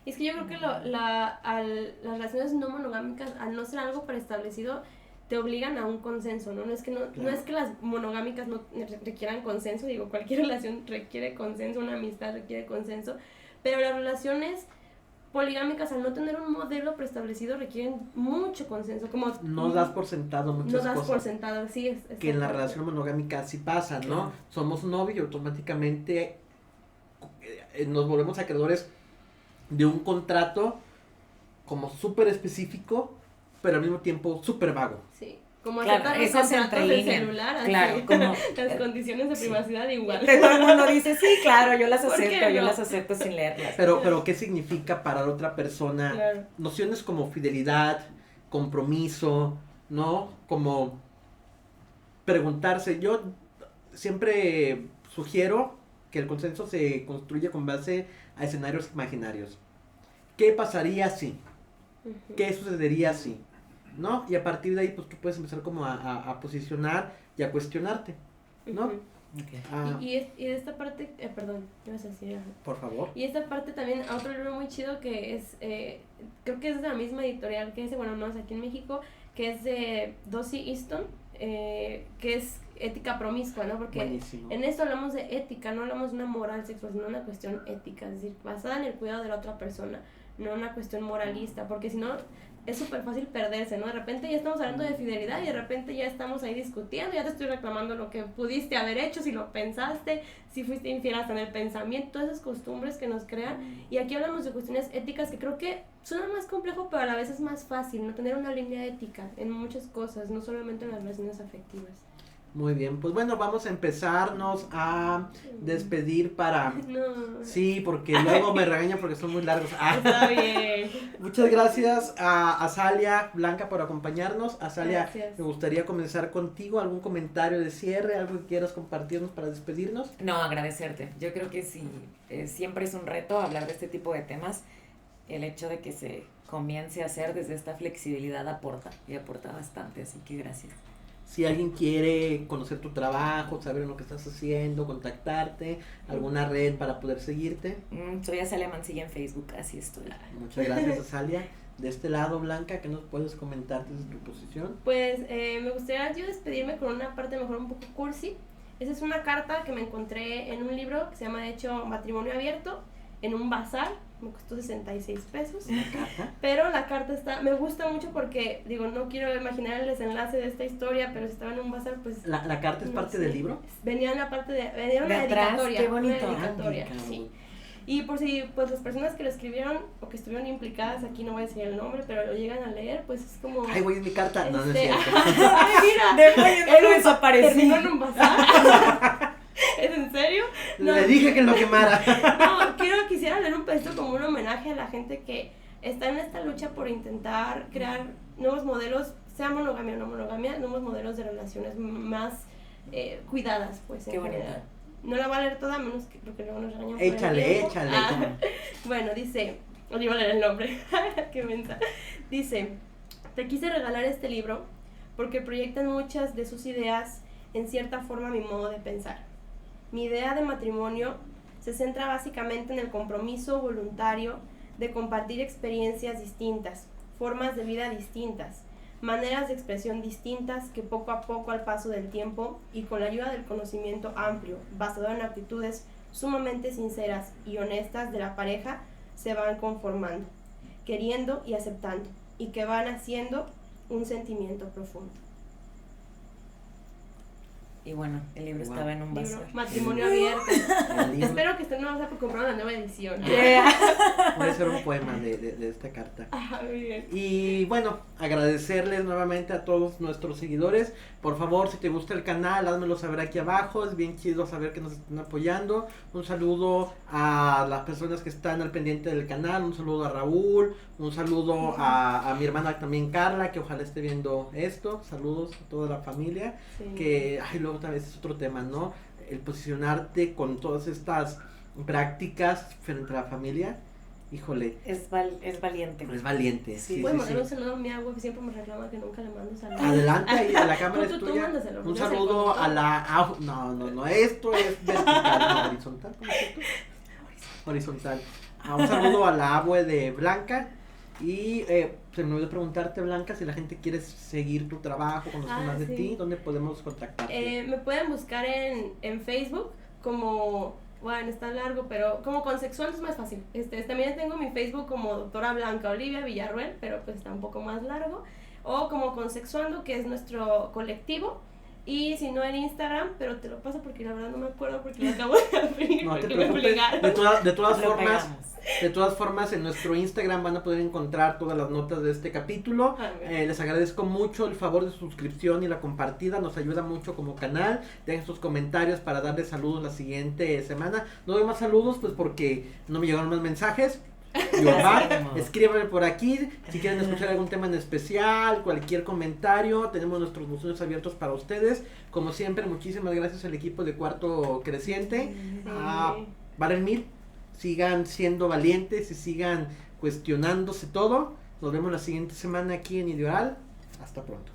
Y es que yo creo que las relaciones no monogámicas, al no ser algo preestablecido, te obligan a un consenso, ¿no? No es que las monogámicas no requieran consenso, digo, cualquier relación requiere consenso, una amistad requiere consenso, pero las relaciones poligámicas, al no tener un modelo preestablecido, requieren mucho consenso, como... No das por sentado muchas No das cosas. por sentado, sí, es Que en la parte. relación monogámica sí pasa, ¿no? Claro. Somos novios y automáticamente nos volvemos acreedores de un contrato como súper específico, pero al mismo tiempo súper vago. Sí, como Claro, aceptar los eso es contratos entre de línea. celular, así. Claro, como... Las condiciones de sí. privacidad igual. Todo el mundo dice, sí, claro, yo las ¿Por qué acepto, yo no? las acepto sin leerlas. Pero ¿qué significa para la otra persona? Claro. Nociones como fidelidad, compromiso, ¿no? Como preguntarse. Yo siempre sugiero que el consenso se construya con base a escenarios imaginarios. ¿Qué pasaría si? Ujú. ¿Qué sucedería si? ¿No? Y a partir de ahí, pues tú puedes empezar como a posicionar y a cuestionarte, ¿no? Ujú. Ah, Y esta parte, perdón, ibas a decir algo. por favor. Y esta parte también, otro libro muy chido que es, creo que es de la misma editorial que ese, bueno, no es aquí en México, que es de Dossie Easton, que es ética promiscua, ¿no? Porque Buenísimo. en esto hablamos de ética, no hablamos de una moral sexual, sino una cuestión ética, es decir, basada en el cuidado de la otra persona, no una cuestión moralista, porque si no es súper fácil perderse, ¿no? De repente ya estamos hablando de fidelidad y de repente ya estamos ahí discutiendo, ya te estoy reclamando lo que pudiste haber hecho, si lo pensaste, si fuiste infiel hasta en el pensamiento, todas esas costumbres que nos crean. Y aquí hablamos de cuestiones éticas que creo que suena más complejo, pero a la vez es más fácil, ¿no? Tener una línea ética en muchas cosas, no solamente en las relaciones afectivas. Muy bien, pues bueno, vamos a empezarnos a despedir para... No. Sí, porque luego me regañan porque son muy largos. Está bien. Muchas gracias a Azalia Blanca por acompañarnos. Azalia, Gracias. me gustaría comenzar contigo. ¿Algún comentario de cierre? ¿Algo que quieras compartirnos para despedirnos? No, agradecerte. Yo creo que sí, siempre es un reto hablar de este tipo de temas. El hecho de que se comience a hacer desde esta flexibilidad aporta, y aporta bastante, así que gracias. Si alguien quiere conocer tu trabajo, saber lo que estás haciendo, contactarte, alguna red para poder seguirte. Soy Azalia Mancilla en Facebook, así estoy. Muchas gracias, Azalia. De este lado, Blanca, ¿qué nos puedes comentar desde tu posición? Pues me gustaría yo despedirme con una parte mejor un poco cursi. Esa es una carta que me encontré en un libro que se llama de hecho Matrimonio Abierto, en un bazar, me costó 66 pesos. ¿Una carta? Pero la carta me gusta mucho porque, digo, no quiero imaginar el desenlace de esta historia, pero si estaba en un bazar, pues... ¿La carta es no parte sé. del libro? Venía en la parte venía una De atrás, dedicatoria. qué bonito. Una dedicatoria, Ah, me sí. encanta. Y por si pues las personas que lo escribieron o que estuvieron implicadas, aquí no voy a decir el nombre, pero lo llegan a leer, pues es como... Ay, güey, es mi carta. No, no es Este, cierto. Ay, mira, Después lo desaparecí. terminó en un bazar. ¿Es en serio? No. Le dije que lo quemara. No, quisiera leer un pedacito como un homenaje a la gente que está en esta lucha por intentar crear nuevos modelos, sea monogamia o no monogamia, nuevos modelos de relaciones más cuidadas, pues, en Qué bonito. general. No la voy a leer toda, menos que porque luego nos regañan por el Échale, tiempo. échale. Bueno, dice, os iba a leer el nombre, qué mensa. Dice, te quise regalar este libro porque proyectan muchas de sus ideas en cierta forma mi modo de pensar. Mi idea de matrimonio se centra básicamente en el compromiso voluntario de compartir experiencias distintas, formas de vida distintas, maneras de expresión distintas que poco a poco al paso del tiempo y con la ayuda del conocimiento amplio, basado en actitudes sumamente sinceras y honestas de la pareja, se van conformando, queriendo y aceptando, y que van haciendo un sentimiento profundo. Y bueno, el libro estaba en un Libro, bazar. Matrimonio abierto. El libro Espero que estén no vas a comprar la nueva edición. puede ser un poema de esta carta. Ah, muy bien. Y bueno, agradecerles nuevamente a todos nuestros seguidores. Por favor, si te gusta el canal, házmelo saber aquí abajo. Es bien chido saber que nos están apoyando. Un saludo a las personas que están al pendiente del canal. Un saludo a Raúl. Un saludo a mi hermana también Carla, que ojalá esté viendo esto. Saludos a toda la familia. Sí. Que, ay, luego otra vez es otro tema, ¿no? El posicionarte con todas estas prácticas frente a la familia. Híjole, Es valiente. es valiente. Sí. Sí, Puedes sí, mandar un sí. saludo a mi agua, que siempre me reclama que nunca le mando saludos. Adelante ahí, a la cámara es Tú tuya. mándaselo, Un porque eres el saludo conductor. a la... no, esto es vertical, no, horizontal, ¿cómo es esto? Horizontal. Un saludo a la abue de Blanca. Y se me olvidó preguntarte, Blanca, si la gente quiere seguir tu trabajo, conocer más de sí. ti, ¿dónde podemos contactarte? Me pueden buscar en Facebook como, bueno, está largo, pero como Consexuando es más fácil. También tengo mi Facebook como doctora Blanca Olivia Villarruel, pero pues está un poco más largo. O como Consexuando, que es nuestro colectivo. Y si no en Instagram, pero te lo paso porque la verdad no me acuerdo porque lo acabo de abrir. No te porque me preocupes, obligaron. de todas Lo formas, pegamos. de todas formas en nuestro Instagram van a poder encontrar todas las notas de este capítulo. Ah, bien. Les agradezco mucho el favor de su suscripción y la compartida, nos ayuda mucho como canal. Dejen sus comentarios para darles saludos la siguiente semana. No doy más saludos pues porque no me llegaron más mensajes. Escríbanme por aquí si quieren escuchar algún tema en especial, cualquier comentario. Tenemos nuestros buzones abiertos para ustedes. Como siempre, muchísimas gracias al equipo de Cuarto Creciente. Valen mil. Sigan siendo valientes y sigan cuestionándose todo. Nos vemos la siguiente semana aquí en Ideal. Hasta pronto.